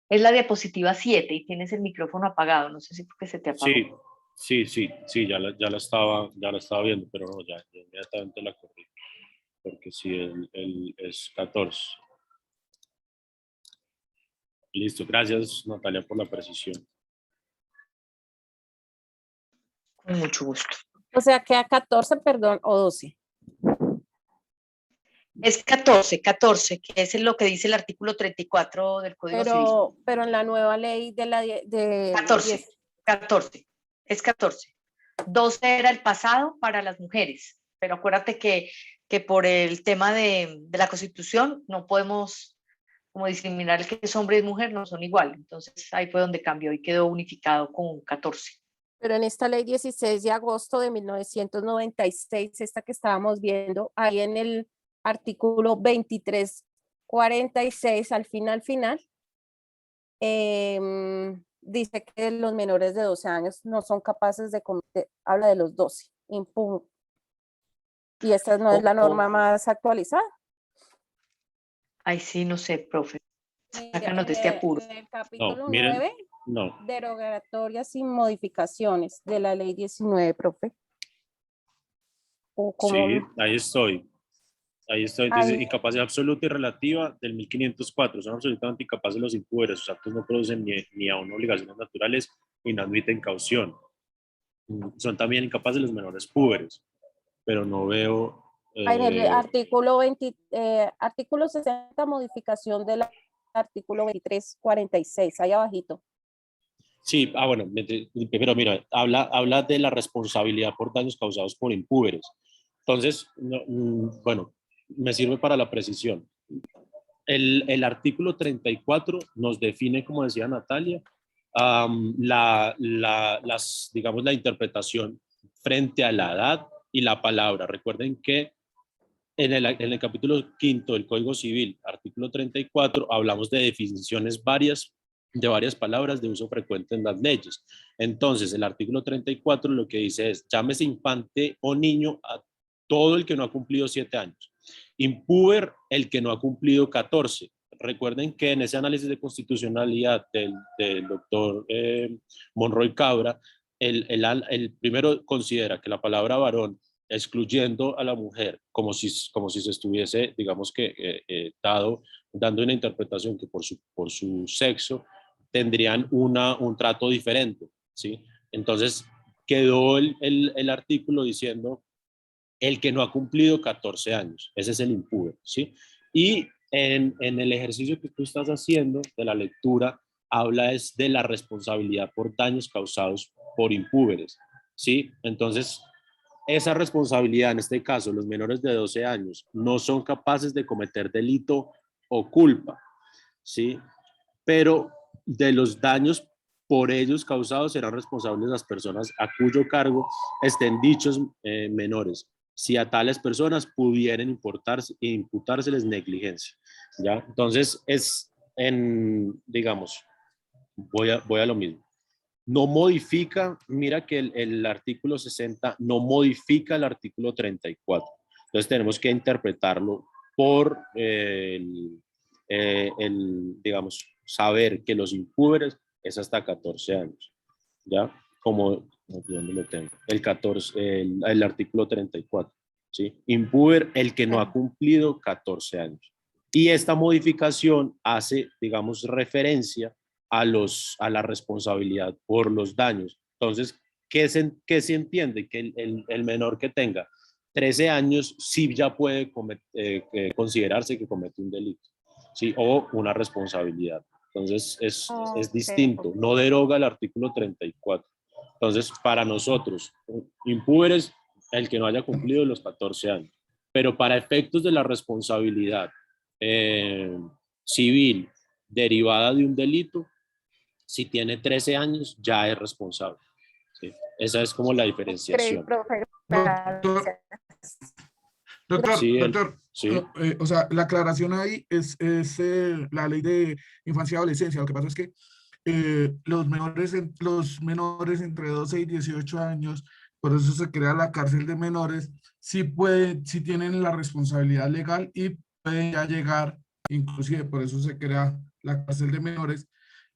Es la diapositiva 7 y tienes el micrófono apagado, no sé si porque se te apagó. Sí, ya la estaba viendo, pero no, ya inmediatamente la corrijo. Porque sí, es 14. Listo, gracias Natalia por la precisión. Con mucho gusto. O sea, queda 14, perdón, o 12. Es 14, que es lo que dice el artículo 34 del Código Civil. Pero en la nueva ley de la 14, es 14. 12 era el pasado para las mujeres, pero acuérdate que por el tema de la Constitución no podemos como discriminar el que es hombre y mujer, no son igual. Entonces ahí fue donde cambió y quedó unificado con 14. Pero en esta ley 16 de agosto de 1996, esta que estábamos viendo, ahí en el artículo 2346, al final, dice que los menores de 12 años no son capaces de cometer, habla de los 12, impune. Y esta no es la norma más actualizada. Ay, sí, no sé, profe. Mira, Sácanos de este apuro. en el capítulo No, miren, 9, no. derogatorias y modificaciones de la ley 19, profe. O como, Sí, ahí estoy. Dice Ahí. incapacidad absoluta y relativa del 1504. Son absolutamente incapaces los impúberes. Sus actos no producen ni aún obligaciones naturales y no admiten caución. Son también incapaces los menores púberes, pero no veo... en el artículo 60, modificación del artículo 2346, ahí abajito. Sí, bueno, pero mira, habla de la responsabilidad por daños causados por impúberes. Entonces, bueno, me sirve para la precisión. El artículo 34 nos define, como decía Natalia, digamos, la interpretación frente a la edad y la palabra. Recuerden que en el capítulo 5 del Código Civil, artículo 34, hablamos de definiciones de varias palabras de uso frecuente en las leyes. Entonces, el artículo 34 lo que dice es, llámese infante o niño a todo el que no ha cumplido 7 años. Impúber, el que no ha cumplido 14. Recuerden que en ese análisis de constitucionalidad del doctor Monroy Cabra, el primero considera que la palabra varón, excluyendo a la mujer, como si se estuviese, digamos que, dando una interpretación que por su sexo tendrían un trato diferente, ¿sí? Entonces, quedó el artículo diciendo el que no ha cumplido 14 años, ese es el impúber, ¿sí? Y en el ejercicio que tú estás haciendo de la lectura, habla es de la responsabilidad por daños causados por impúberes, ¿sí? Entonces, esa responsabilidad, en este caso, los menores de 12 años no son capaces de cometer delito o culpa, ¿sí? Pero de los daños por ellos causados serán responsables las personas a cuyo cargo estén dichos menores, si a tales personas pudieran imputárseles negligencia, ¿ya? Entonces, digamos, voy a lo mismo. No modifica, mira que el artículo 60 no modifica el artículo 34. Entonces tenemos que interpretarlo por digamos, saber que los impúberes es hasta 14 años. ¿Ya? Como, ¿dónde lo tengo? El artículo 34. ¿Sí? Impúber, el que no ha cumplido 14 años. Y esta modificación hace, digamos, referencia a la responsabilidad por los daños. Entonces, ¿qué se entiende? Que el menor que tenga 13 años sí ya puede considerarse que comete un delito, ¿sí? O una responsabilidad. Entonces, es distinto, no deroga el artículo 34. Entonces, para nosotros, impúberes, el que no haya cumplido los 14 años. Pero para efectos de la responsabilidad civil derivada de un delito, si tiene 13 años ya es responsable. ¿Sí? Esa es como la diferenciación. Profe, Doctor, gracias. doctor, Sí, doctor, sí. o sea, la aclaración ahí es la ley de infancia y adolescencia. Lo que pasa es que los menores entre 12 y 18 años, por eso se crea la cárcel de menores, sí tienen la responsabilidad legal y pueden ya llegar, inclusive por eso se crea la cárcel de menores,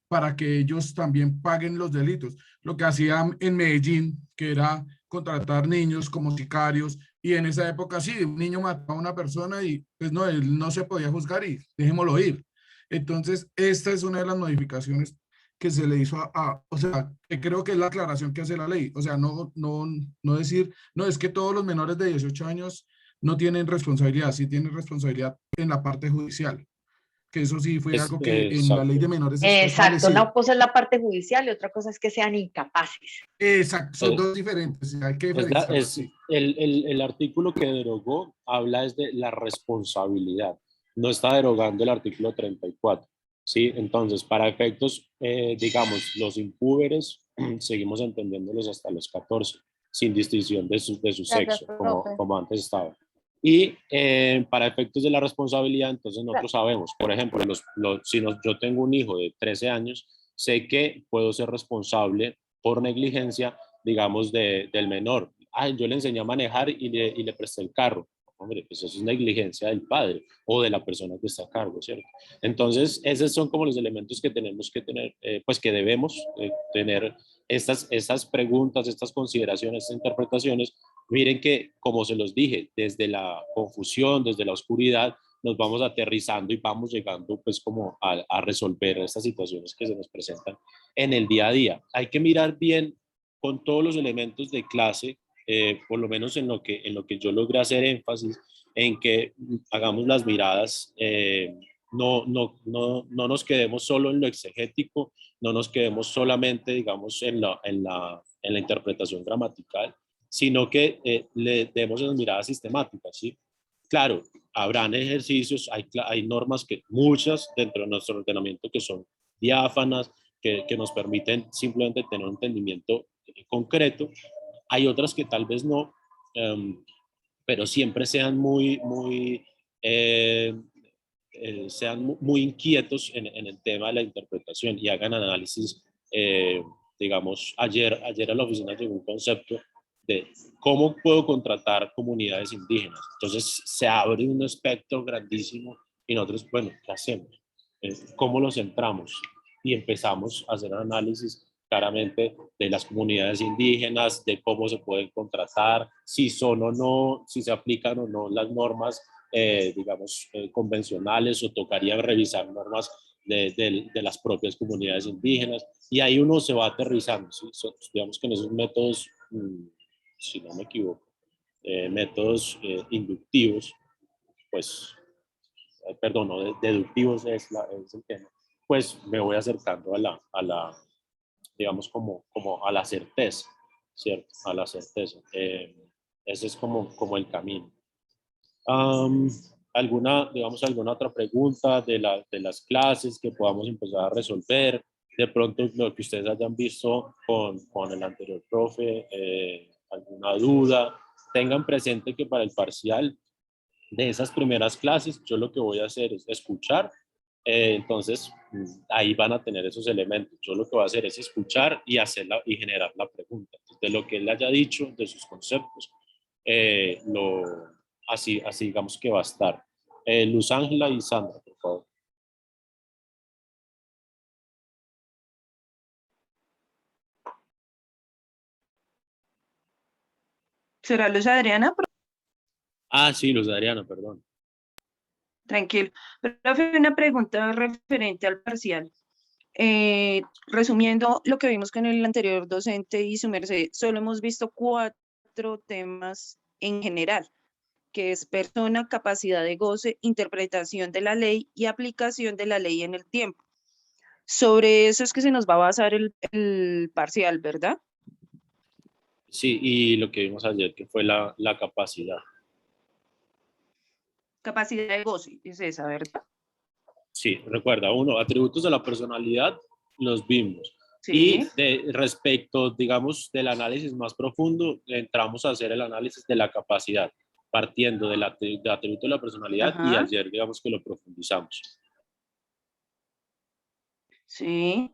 para que ellos también paguen los delitos. Lo que hacían en Medellín, que era contratar niños como sicarios, y en esa época sí, un niño mataba a una persona y pues no, él no se podía juzgar y dejémoslo ir. Entonces, esta es una de las modificaciones que se le hizo o sea, que creo que es la aclaración que hace la ley. O sea, no decir, no, es que todos los menores de 18 años no tienen responsabilidad, sí tienen responsabilidad en la parte judicial, que eso sí fue Es, algo que en la ley exacto. de menores está Exacto, establecido. una cosa es la parte judicial y otra cosa es que sean incapaces. Exacto, son Es- dos diferentes, hay que Es, la- diferenciarlas, es sí. el artículo que derogó habla es de la responsabilidad, no está derogando el artículo 34, ¿sí? Entonces, para efectos, digamos, los impúberes, seguimos entendiéndolos hasta los 14, sin distinción de su Gracias, sexo, profe. como antes estaba. Y para efectos de la responsabilidad, entonces nosotros sabemos, por ejemplo, yo tengo un hijo de 13 años, sé que puedo ser responsable por negligencia, digamos, del menor. Ay, yo le enseñé a manejar y le presté el carro. Hombre, pues eso es negligencia del padre o de la persona que está a cargo, ¿cierto? Entonces, esos son como los elementos que tenemos que tener, pues que debemos tener estas preguntas, estas consideraciones, estas interpretaciones. Miren que, como se los dije, desde la confusión, desde la oscuridad, nos vamos aterrizando y vamos llegando pues como a resolver estas situaciones que se nos presentan en el día a día. Hay que mirar bien con todos los elementos de clase, por lo menos en lo que yo logré hacer énfasis, en que hagamos las miradas, no nos quedemos solo en lo exegético, no nos quedemos solamente, digamos, en la interpretación gramatical, sino que le demos las miradas sistemáticas, ¿sí? Claro, habrán ejercicios, hay normas que muchas dentro de nuestro ordenamiento que son diáfanas, que nos permiten simplemente tener un entendimiento concreto. Hay otras que tal vez no, pero siempre sean muy inquietos en el tema de la interpretación y hagan análisis. Digamos, ayer a la oficina llegó un concepto de cómo puedo contratar comunidades indígenas. Entonces se abre un espectro grandísimo y nosotros, bueno, ¿qué hacemos? ¿Cómo lo centramos? Y empezamos a hacer análisis claramente de las comunidades indígenas, de cómo se pueden contratar, si son o no, si se aplican o no las normas, digamos, convencionales, o tocaría revisar normas de las propias comunidades indígenas, y ahí uno se va aterrizando, ¿sí? Digamos que en esos métodos, si no me equivoco, métodos inductivos, pues, perdón, no, deductivos es el tema, pues me voy acercando digamos, como a la certeza, ¿cierto? A la certeza. Ese es como el camino. ¿Alguna otra pregunta de las clases que podamos empezar a resolver? De pronto, lo que ustedes hayan visto con el anterior profe, alguna duda. Tengan presente que para el parcial de esas primeras clases, yo lo que voy a hacer es escuchar. Entonces, ahí van a tener esos elementos. Yo lo que voy a hacer es escuchar y generar la pregunta. De lo que él haya dicho, de sus conceptos, así digamos que va a estar. Luz Ángela y Sandra, por favor. ¿Será Luz Adriana? Ah, sí, Luz Adriana, perdón. Tranquilo. Profe, una pregunta referente al parcial. Resumiendo lo que vimos con el anterior docente y su merced, solo hemos visto 4 temas en general, que es persona, capacidad de goce, interpretación de la ley y aplicación de la ley en el tiempo. Sobre eso es que se nos va a basar el parcial, ¿verdad? Sí, y lo que vimos ayer, que fue la capacidad. Capacidad de goce, es esa, ¿verdad? Sí, recuerda, uno, atributos de la personalidad los vimos. Sí. Y respecto, digamos, del análisis más profundo, entramos a hacer el análisis de la capacidad, partiendo del atributo de la personalidad y Ajá. ayer, digamos, que lo profundizamos. Sí.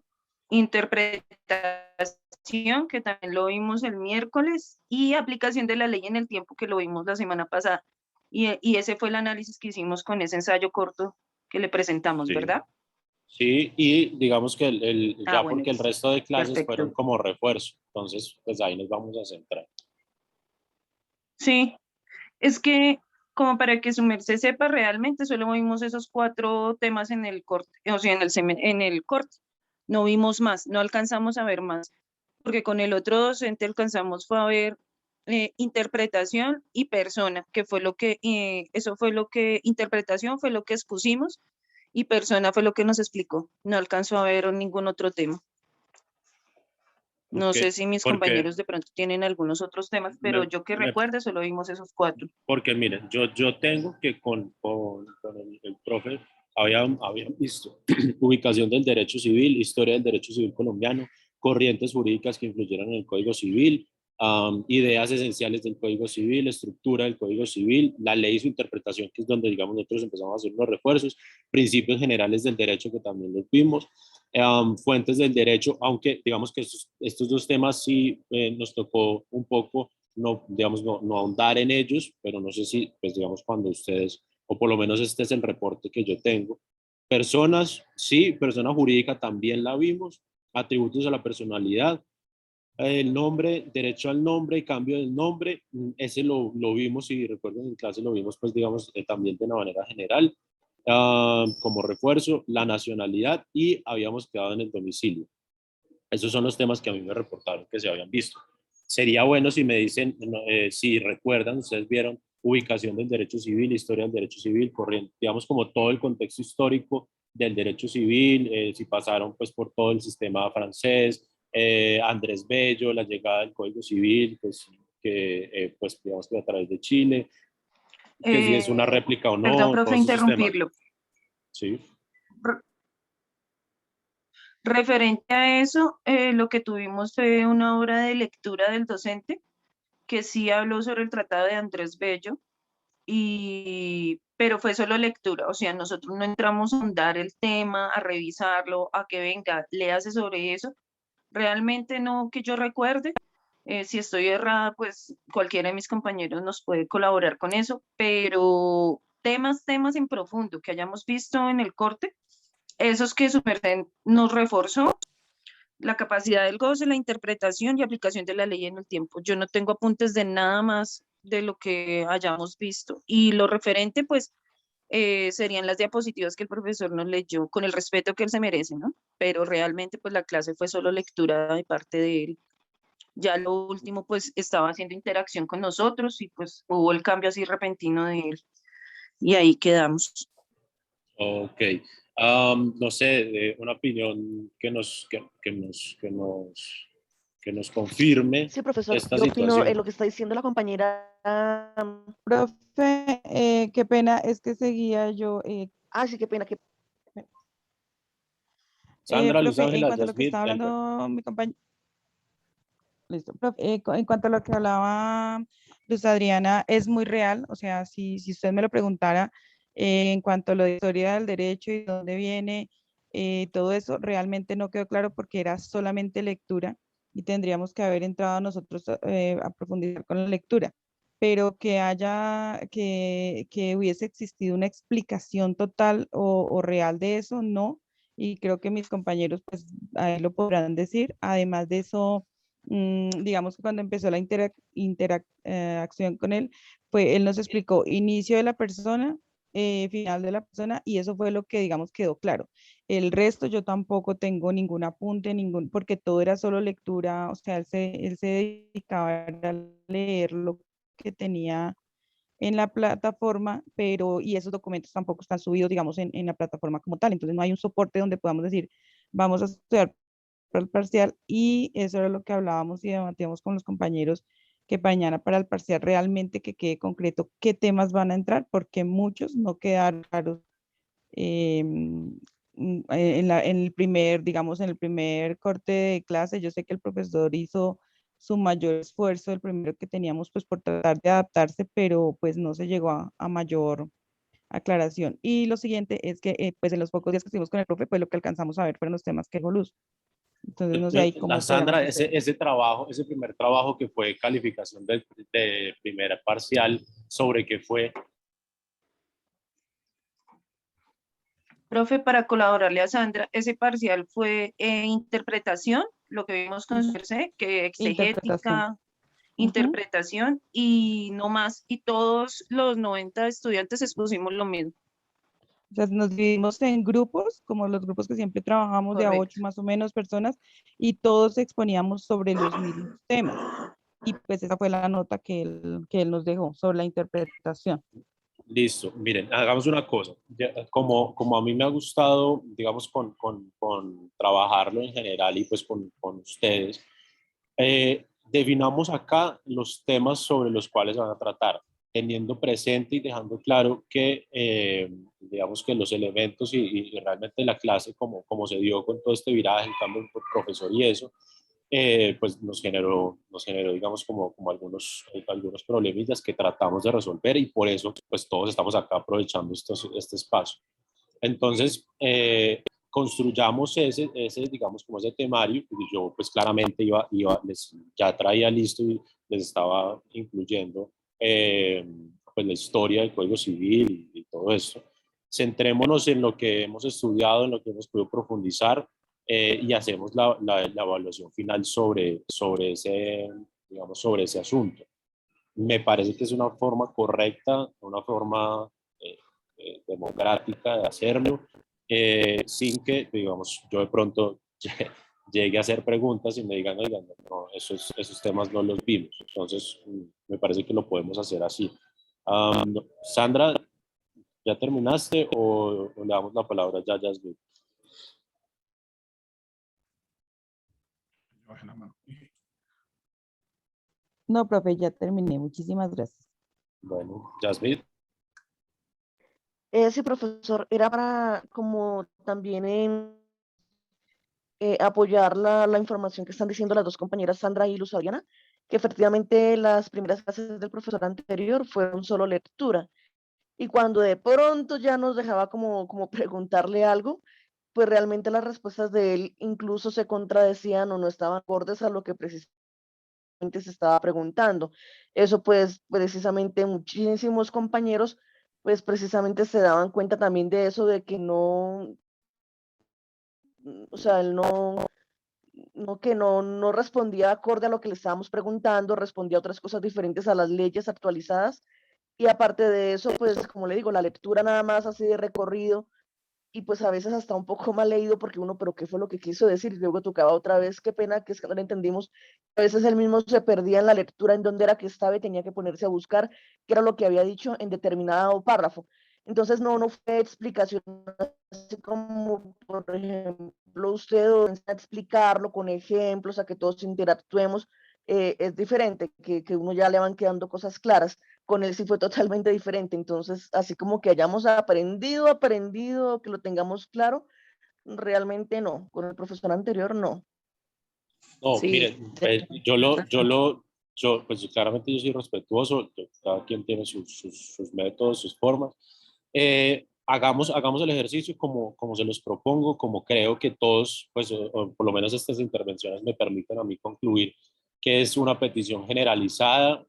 Interpretación, que también lo vimos el miércoles, y aplicación de la ley en el tiempo, que lo vimos la semana pasada. Y ese fue el análisis que hicimos con ese ensayo corto que le presentamos, Sí. ¿verdad? Sí, y digamos que ya bueno, porque el resto de clases fueron perfecto. como refuerzo, entonces pues ahí nos vamos a centrar. Sí, es que como para que su merced sepa, realmente solo vimos esos 4 temas en el corte, o sea, en el corte. No vimos más, no alcanzamos a ver más, porque con el otro docente alcanzamos fue a ver interpretación y persona, que fue lo que, interpretación fue lo que expusimos y persona fue lo que nos explicó. No alcanzó a ver ningún otro tema. No sé si mis compañeros de pronto tienen algunos otros temas, pero yo que recuerde solo vimos esos 4. Porque miren, yo tengo que con el profe había visto ubicación del derecho civil, historia del derecho civil colombiano, corrientes jurídicas que influyeron en el Código Civil, ideas esenciales del Código Civil, estructura del Código Civil, la ley y su interpretación, que es donde, digamos, nosotros empezamos a hacer unos refuerzos, principios generales del derecho, que también los vimos, fuentes del derecho, aunque digamos que estos 2 temas sí nos tocó un poco, no, digamos, no ahondar en ellos, pero no sé si, pues digamos, cuando ustedes, o por lo menos este es el reporte que yo tengo. Personas, sí, persona jurídica también la vimos, atributos a la personalidad, el nombre, derecho al nombre, cambio del nombre, ese lo vimos, y recuerdo en clase lo vimos, pues digamos, también de una manera general, como refuerzo, la nacionalidad, y habíamos quedado en el domicilio. Esos son los temas que a mí me reportaron que se habían visto. Sería bueno si me dicen, si recuerdan, ustedes vieron ubicación del derecho civil, historia del derecho civil, corriente, digamos como todo el contexto histórico del derecho civil, si pasaron pues por todo el sistema francés, Andrés Bello, la llegada del Código Civil, pues que pues digamos que a través de Chile, que si es una réplica o Perdón, no, profe, todos esos temas. interrumpirlo. Sí. Referente a eso, lo que tuvimos fue una obra de lectura del docente que sí habló sobre el tratado de Andrés Bello, pero fue solo lectura, o sea, nosotros no entramos a ahondar el tema, a revisarlo, a que venga, léase sobre eso. Realmente no que yo recuerde. Si estoy errada, pues cualquiera de mis compañeros nos puede colaborar con eso, pero temas en profundo que hayamos visto en el corte, esos que su merced nos reforzó, la capacidad del goce, la interpretación y aplicación de la ley en el tiempo. Yo no tengo apuntes de nada más de lo que hayamos visto. Y lo referente, pues, serían las diapositivas que el profesor nos leyó, con el respeto que él se merece, ¿no? Pero realmente, pues, la clase fue solo lectura de parte de él. Ya lo último, pues, estaba haciendo interacción con nosotros y, pues, hubo el cambio así repentino de él. Y ahí quedamos. Ok. No sé, una opinión que nos confirme Sí, profesor, esta yo opino situación. lo que está diciendo la compañera. Profe, qué pena, es que seguía yo. Sí, qué pena. Sandra, Luz Profe, en Ángela, cuanto a lo que Yasmín, estaba Elber. hablando mi compañero. Listo, profe, en cuanto a lo que hablaba Luz Adriana, es muy real, o sea, si usted me lo preguntara, en cuanto a la historia del derecho y de dónde viene, todo eso realmente no quedó claro porque era solamente lectura y tendríamos que haber entrado nosotros a profundizar con la lectura, pero que hubiese existido una explicación total o real de eso, no, y creo que mis compañeros pues ahí lo podrán decir. Además de eso, digamos que cuando empezó la interacción con él, él nos explicó inicio de la persona, final de la persona, y eso fue lo que, digamos, quedó claro. El resto yo tampoco tengo ningún apunte, porque todo era solo lectura, o sea, él se dedicaba a leer lo que tenía en la plataforma, y esos documentos tampoco están subidos, digamos, en la plataforma como tal. Entonces no hay un soporte donde podamos decir, vamos a estudiar para el parcial, y eso era lo que hablábamos y debatíamos con los compañeros, que mañana para el parcial realmente que quede concreto qué temas van a entrar, porque muchos no quedaron claros en el primer, digamos, en el primer corte de clase, yo sé que el profesor hizo su mayor esfuerzo, el primero que teníamos, pues por tratar de adaptarse, pero pues no se llegó a mayor aclaración. Y lo siguiente es que, pues en los pocos días que estuvimos con el profe, pues lo que alcanzamos a ver fueron los temas que dijo Luz. Entonces, no sé ahí La cómo podríamos Sandra, hacer. ese trabajo, ese primer trabajo que fue calificación de primera parcial, ¿sobre qué fue? Profe, para colaborarle a Sandra, ese parcial fue interpretación, lo que vimos con su merced, que Interpretación. exegética, interpretación y no más. Y todos los 90 estudiantes expusimos lo mismo. O sea, nos dividimos en grupos, como los grupos que siempre trabajamos de a 8 Correcto. más o menos personas, y todos exponíamos sobre los mismos temas. Y pues esa fue la nota que él nos dejó sobre la interpretación. Listo, miren, hagamos una cosa. Como a mí me ha gustado, digamos, con trabajarlo en general y pues con ustedes, definamos acá los temas sobre los cuales van a tratar, teniendo presente y dejando claro que, digamos, que los elementos y realmente la clase, como se dio con todo este viraje, el cambio del profesor y eso, pues nos generó, digamos, como algunos problemillas que tratamos de resolver y por eso, pues todos estamos acá aprovechando este espacio. Entonces, construyamos digamos, como ese temario, y yo pues claramente ya traía listo y les estaba incluyendo pues la historia del Código Civil y todo esto. Centrémonos en lo que hemos estudiado, en lo que hemos podido profundizar y hacemos la evaluación final sobre digamos, sobre ese asunto. Me parece que es una forma correcta, una forma democrática de hacerlo, sin que, digamos, yo de pronto llegue a hacer preguntas y me digan, oigan, no, esos temas no los vimos. Entonces, me parece que lo podemos hacer así. Sandra, ¿ya terminaste o le damos la palabra ya a Yasmin? No, profe, ya terminé. Muchísimas gracias. Bueno, Yasmin. Sí, profesor, era para como también apoyar la información que están diciendo las dos compañeras Sandra y Luz Adriana, que efectivamente las primeras clases del profesor anterior fueron solo lectura. Y cuando de pronto ya nos dejaba como preguntarle algo, pues realmente las respuestas de él incluso se contradecían o no estaban acordes a lo que precisamente se estaba preguntando. Eso pues precisamente muchísimos compañeros pues precisamente se daban cuenta también de eso, de que no, o sea, él no respondía acorde a lo que le estábamos preguntando, respondía a otras cosas diferentes a las leyes actualizadas. Y aparte de eso, pues como le digo, la lectura nada más así de recorrido y pues a veces hasta un poco mal leído porque uno, pero ¿qué fue lo que quiso decir? Y luego tocaba otra vez, qué pena que es que no lo entendimos. A veces él mismo se perdía en la lectura en dónde era que estaba y tenía que ponerse a buscar qué era lo que había dicho en determinado párrafo. Entonces no fue explicación así como, por ejemplo, usted o a explicarlo con ejemplos, a que todos interactuemos, es diferente, que uno ya le van quedando cosas claras. Con él sí fue totalmente diferente, entonces así como que hayamos aprendido, que lo tengamos claro, realmente no, con el profesor anterior no. No, Sí, miren, pues claramente yo soy respetuoso, cada quien tiene sus métodos, sus formas. Hagamos el ejercicio como se los propongo, como creo que todos, pues o por lo menos estas intervenciones me permiten a mí concluir que es una petición generalizada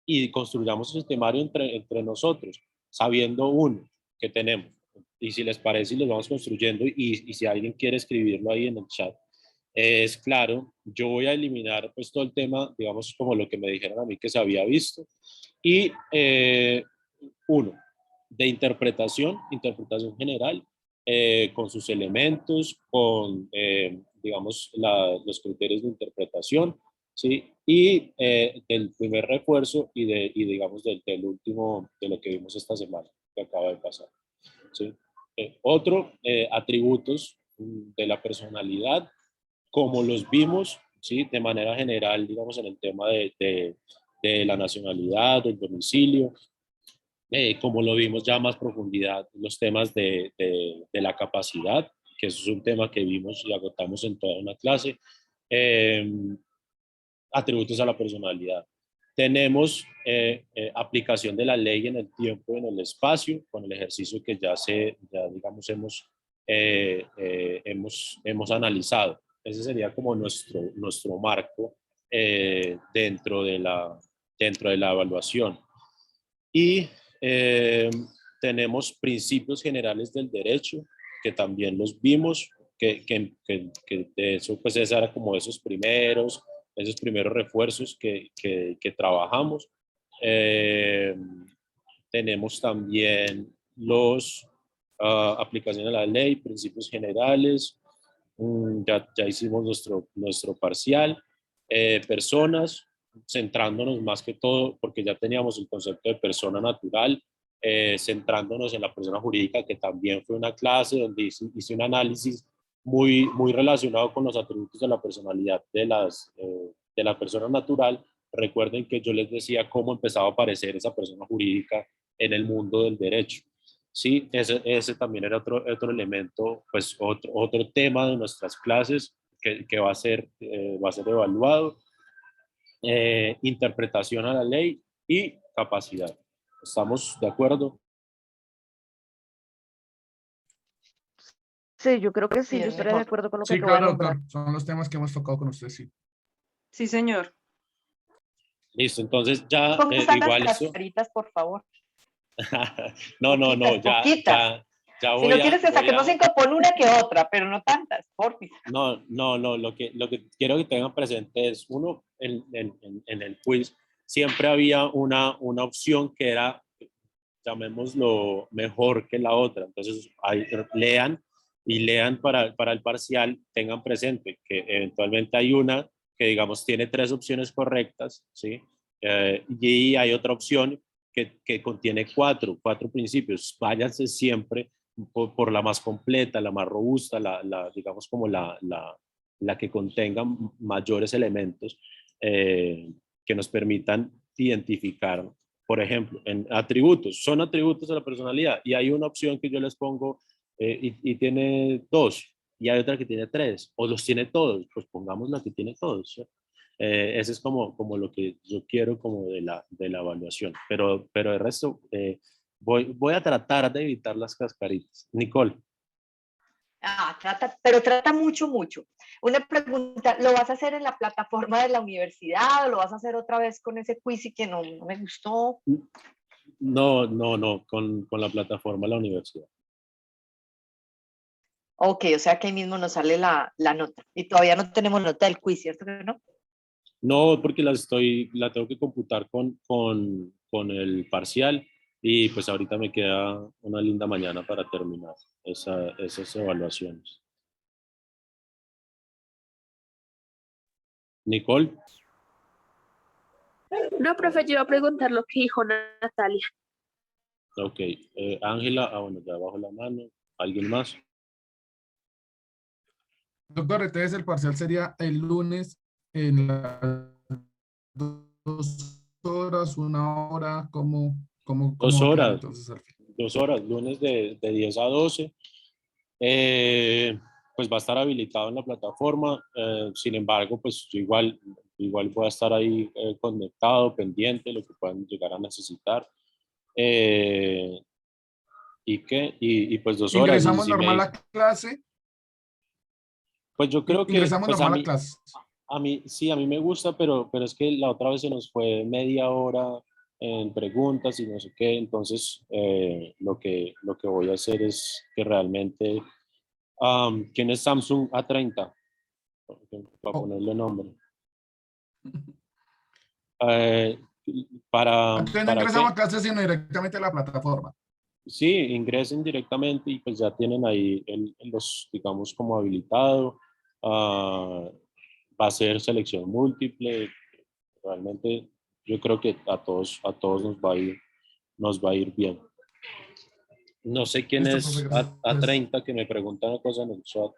y construyamos ese temario entre nosotros, sabiendo uno que tenemos. Y si les parece, los vamos construyendo y si alguien quiere escribirlo ahí en el chat. Es claro, yo voy a eliminar pues todo el tema, digamos, como lo que me dijeron a mí que se había visto. Y uno, de interpretación general, con sus elementos, con, digamos, los criterios de interpretación, ¿sí? Y del primer refuerzo y digamos, del último, de lo que vimos esta semana, que acaba de pasar, ¿sí? Otro, atributos de la personalidad, como los vimos, ¿sí? De manera general, digamos, en el tema de la nacionalidad, del domicilio, como lo vimos ya a más profundidad, los temas de la capacidad, que eso es un tema que vimos y agotamos en toda una clase. Atributos a la personalidad. Tenemos aplicación de la ley en el tiempo y en el espacio, con el ejercicio que ya digamos, hemos analizado. Ese sería como nuestro marco dentro de la evaluación. Y tenemos principios generales del derecho, que también los vimos, que de eso, pues esa era como esos primeros refuerzos que trabajamos. Tenemos también los aplicaciones de la ley, principios generales. Ya hicimos nuestro parcial. Personas, centrándonos más que todo, porque ya teníamos el concepto de persona natural, centrándonos en la persona jurídica, que también fue una clase donde hice un análisis muy relacionado con los atributos de la personalidad de la persona natural. Recuerden que yo les decía cómo empezaba a aparecer esa persona jurídica en el mundo del derecho. Sí, ese también era otro elemento, pues otro tema de nuestras clases que va a ser evaluado. Interpretación a la ley y capacidad. ¿Estamos de acuerdo? Sí, yo creo que sí, Sí, yo es estaría de mejor. acuerdo con lo que Sí, acabo de claro, nombrar. doctor. Son los temas que hemos tocado con usted, sí. Sí, señor. Listo, entonces ya ¿Cómo están las igual eso. cascaritas, por favor? No, Poquitas. ya Si no voy quieres, te saquemos 5 por una que otra, pero no tantas, porfis. No, lo que quiero que tengan presente es, uno, en el quiz siempre había una opción que era, llamémoslo, mejor que la otra. Entonces, lean para el parcial, tengan presente que eventualmente hay una que, digamos, tiene 3 opciones correctas, ¿sí? Y hay otra opción que contiene 4 principios. Váyanse siempre por la más completa, la más robusta, digamos como la que contenga mayores elementos que nos permitan identificar. Por ejemplo, en atributos, son atributos de la personalidad y hay una opción que yo les pongo y tiene 2 y hay otra que tiene 3 o los tiene todos, pues pongamos la que tiene todos, ¿sí? Ese es como lo que yo quiero como de la evaluación, pero de resto voy a tratar de evitar las cascaritas. Nicole. Pero trata mucho, mucho. Una pregunta, ¿lo vas a hacer en la plataforma de la universidad o lo vas a hacer otra vez con ese quiz y que no me gustó? No, con la plataforma de la universidad. Ok, o sea que ahí mismo nos sale la nota. Y todavía no tenemos nota del quiz, ¿cierto que no? No, porque la tengo que computar con el parcial y pues ahorita me queda una linda mañana para terminar esas evaluaciones. Nicole. No, profe, yo iba a preguntar lo que dijo Natalia. Ok, Ángela, bueno, ya bajo la mano. ¿Alguien más? Doctor, entonces el parcial sería el lunes en las 2 horas, 1 hora, ¿cómo 2 va a quedar horas. entonces al fin? 2 horas, lunes de 10 a 12. Pues va a estar habilitado en la plataforma. Sin embargo, pues yo igual voy a estar ahí conectado, pendiente, lo que puedan llegar a necesitar. Y pues 2 horas. ¿Ingresamos normal a clase? Pues yo creo que, Ingresamos pues normal a clase. sí, a mí me gusta, pero es que la otra vez se nos fue media hora en preguntas y no sé qué. Entonces, lo que voy a hacer es que realmente, ¿quién es Samsung A30? Para ponerle nombre. Entonces no ¿Para ingresamos qué? a clase, sino directamente a la plataforma. Sí, ingresen directamente y pues ya tienen ahí los, digamos, como habilitado. Va a ser selección múltiple. Realmente yo creo que a todos nos va a ir bien. No sé quién Listo, profe, es gracias. A30 que me pregunta una cosa en el chat.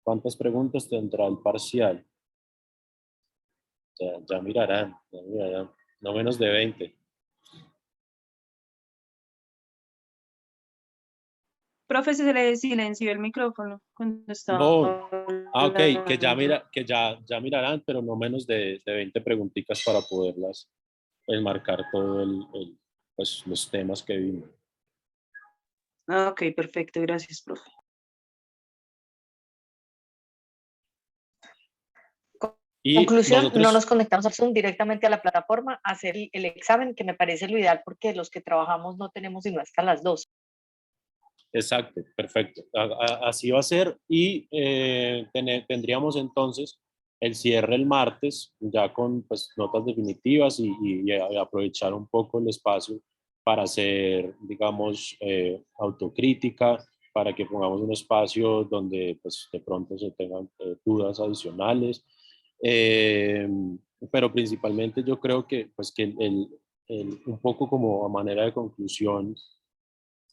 ¿Cuántas preguntas tendrá el parcial? Ya mirarán. No menos de 20. Profe, se le silenció el micrófono cuando estaba No, ok, que ya, hablando. ya mirarán, pero no menos de 20 preguntitas para poderlas enmarcar todo pues, los temas que vimos. Ah, ok, perfecto, gracias, profe. Y Conclusión, no nosotros, nos conectamos al Zoom, directamente a la plataforma a hacer el examen, que me parece lo ideal porque los que trabajamos no tenemos sino hasta las 2. exacto, perfecto. Así va a ser y tendríamos entonces el cierre el martes, ya con pues, notas definitivas y aprovechar un poco el espacio para hacer, digamos, autocrítica, para que pongamos un espacio donde pues, de pronto se tengan dudas adicionales. Eh, pero principalmente yo creo que, pues, que un poco como a manera de conclusión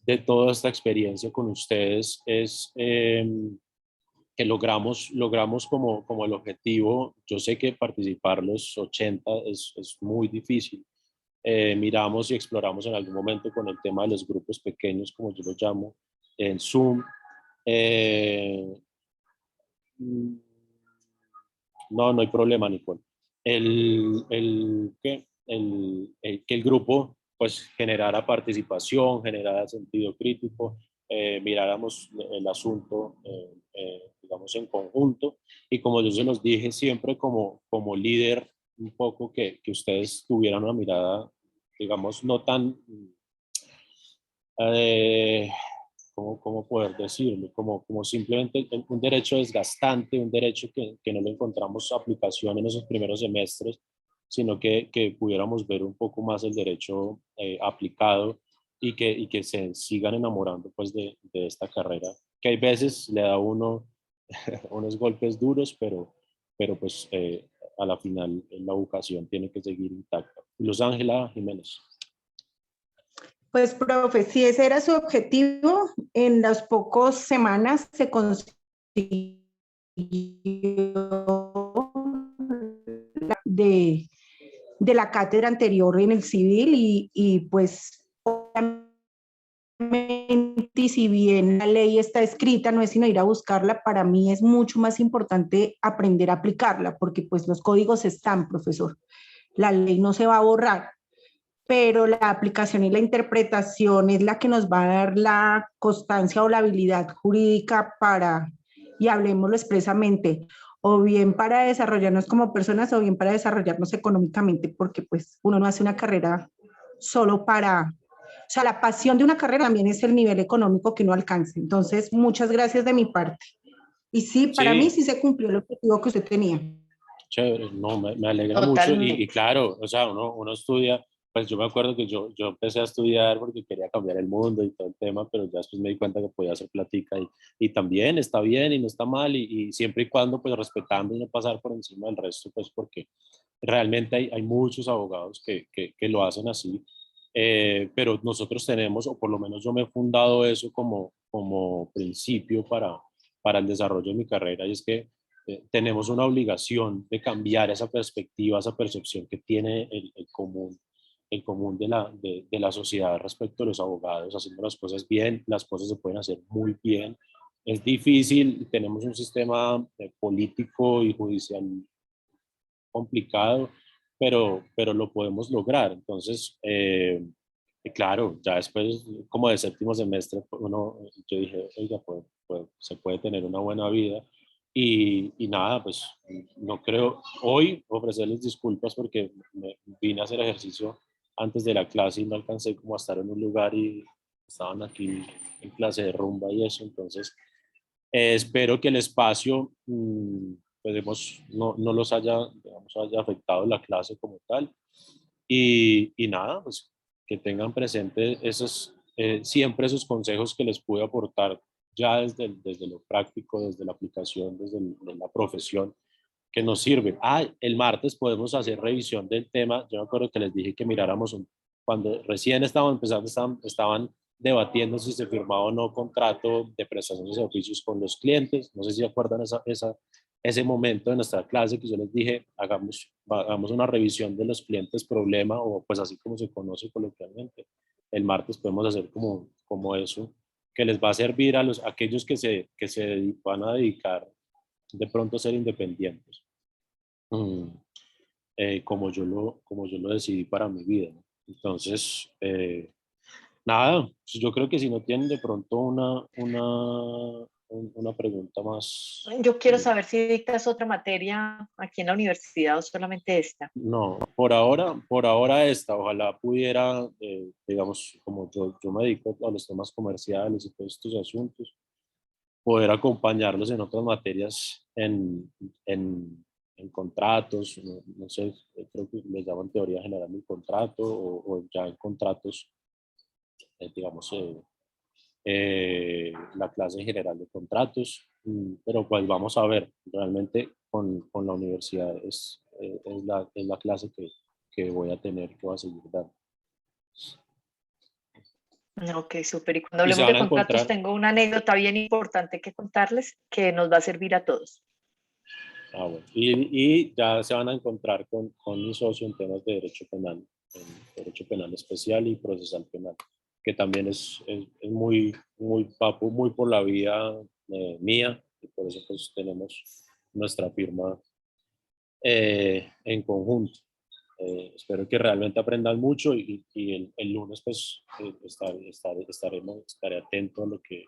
de toda esta experiencia con ustedes es que logramos como el objetivo. Yo sé que participar los 80 es muy difícil. Miramos y exploramos en algún momento con el tema de los grupos pequeños, como yo los llamo, en Zoom. Eh, no hay problema, Nicole. Que el grupo pues generara participación, generara sentido crítico, miráramos el asunto, digamos, en conjunto. Y como yo se los dije siempre como líder, un poco que ustedes tuvieran una mirada, digamos, no tan... ¿cómo poder decirlo? Como simplemente un derecho desgastante, un derecho que no le encontramos aplicación en esos primeros semestres, sino que pudiéramos ver un poco más el derecho aplicado y que se sigan enamorando pues de esta carrera, que hay veces le da a uno unos golpes duros, pero pues a la final la vocación tiene que seguir intacta. Luz Ángela Jiménez. Pues, profe, si ese era su objetivo, en las pocas semanas se consiguió de la cátedra anterior en el civil y pues obviamente, y si bien la ley está escrita, no es sino ir a buscarla. Para mí es mucho más importante aprender a aplicarla, porque pues los códigos están, profesor. La ley no se va a borrar, pero la aplicación y la interpretación es la que nos va a dar la constancia o la habilidad jurídica para, y hablemoslo expresamente, o bien para desarrollarnos como personas o bien para desarrollarnos económicamente, porque pues uno no hace una carrera solo para, o sea, la pasión de una carrera también es el nivel económico que uno alcance. Entonces, muchas gracias de mi parte. Y sí, para mí sí se cumplió el objetivo que usted tenía. Chévere, no, me alegra mucho Totalmente. y claro, o sea, uno estudia, pues yo me acuerdo que yo empecé a estudiar porque quería cambiar el mundo y todo el tema, pero ya después me di cuenta que podía hacer plática y también está bien y no está mal y siempre y cuando pues respetando y no pasar por encima del resto, pues porque realmente hay muchos abogados que lo hacen así, pero nosotros tenemos, o por lo menos yo me he fundado eso como principio para el desarrollo de mi carrera y es que tenemos una obligación de cambiar esa perspectiva, esa percepción que tiene el común de la sociedad respecto a los abogados, haciendo las cosas bien. Las cosas se pueden hacer muy bien. Es difícil, tenemos un sistema político y judicial complicado, pero lo podemos lograr. Entonces, claro, ya después, como de séptimo semestre, yo dije, oiga, se puede tener una buena vida. Y nada, pues no creo hoy ofrecerles disculpas porque me vine a hacer ejercicio antes de la clase y no alcancé como a estar en un lugar y estaban aquí en clase de rumba y eso. Entonces, espero que el espacio pues, no los haya afectado la clase como tal. Y nada, pues que tengan presente siempre esos consejos que les pude aportar ya desde lo práctico, desde la aplicación, desde la profesión, que nos sirven. El martes podemos hacer revisión del tema. Yo me acuerdo que les dije que miráramos, cuando recién estaban empezando, estaban debatiendo si se firmaba o no contrato de prestaciones de servicios con los clientes. No sé si acuerdan ese momento de nuestra clase que yo les dije, hagamos una revisión de los clientes problema, o pues así como se conoce coloquialmente. El martes podemos hacer como eso, que les va a servir a aquellos que se van a dedicar de pronto a ser independientes, como yo lo decidí para mi vida, ¿no? Entonces, nada, pues yo creo que si no tienen de pronto una pregunta más. Yo quiero saber si dictas otra materia aquí en la universidad o solamente esta. No, por ahora esta, ojalá pudiera, digamos, como yo me dedico a los temas comerciales y todos estos asuntos, poder acompañarlos en otras materias, en contratos, no sé, creo que les llaman teoría general del contrato, o ya en contratos, digamos, la clase general de contratos, pero pues vamos a ver, realmente con la universidad es la clase que voy a tener, que voy a seguir dando. Ok, súper. Y cuando Y se hablemos de van a contratos, encontrar. tengo una anécdota bien importante que contarles que nos va a servir a todos. Bueno. Y ya se van a encontrar con mi socio en temas de derecho penal, en derecho penal especial y procesal penal, que también es muy por la vía mía, y por eso pues tenemos nuestra firma en conjunto. Espero que realmente aprendan mucho, y el lunes pues estaré atento a lo que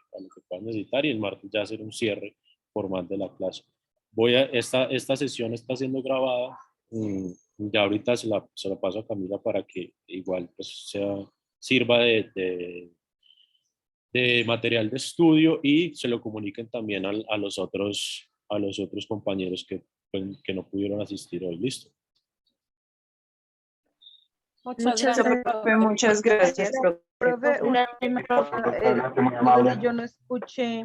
puedan necesitar, y el martes ya hacer un cierre formal de la clase. Esta sesión está siendo grabada, ya ahorita se la paso a Camila para que igual pues sirva de material de estudio, y se lo comuniquen también a los otros compañeros que no pudieron asistir hoy. Listo. Muchas Listo, gracias, profe, muchas gracias, profe. Profe, una yo no escuché,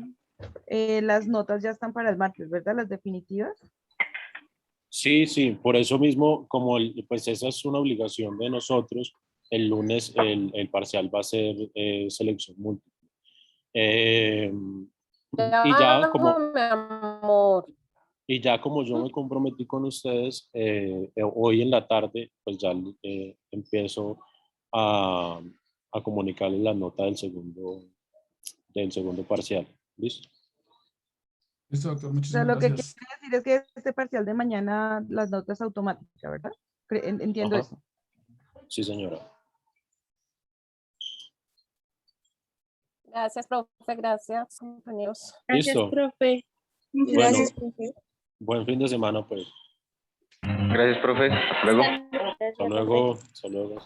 las notas ya están para el martes, ¿verdad? Las definitivas. Sí, por eso mismo, como pues esa es una obligación de nosotros, el lunes el parcial va a ser selección múltiple. Y ya como, mi amor. yo me comprometí con ustedes, hoy en la tarde, pues ya empiezo a comunicarles la nota del segundo parcial. ¿Listo? Listo, doctor, O sea, muchísimas lo que gracias. quiere decir es que este parcial de mañana las notas automáticas, ¿verdad? Entiendo Ajá. eso. Sí, señora. Gracias, profe, gracias, compañeros. Gracias, Listo. profe. Gracias, Bueno, profe. buen fin de semana, pues. Gracias, profe. Hasta luego. Hasta luego. Hasta luego.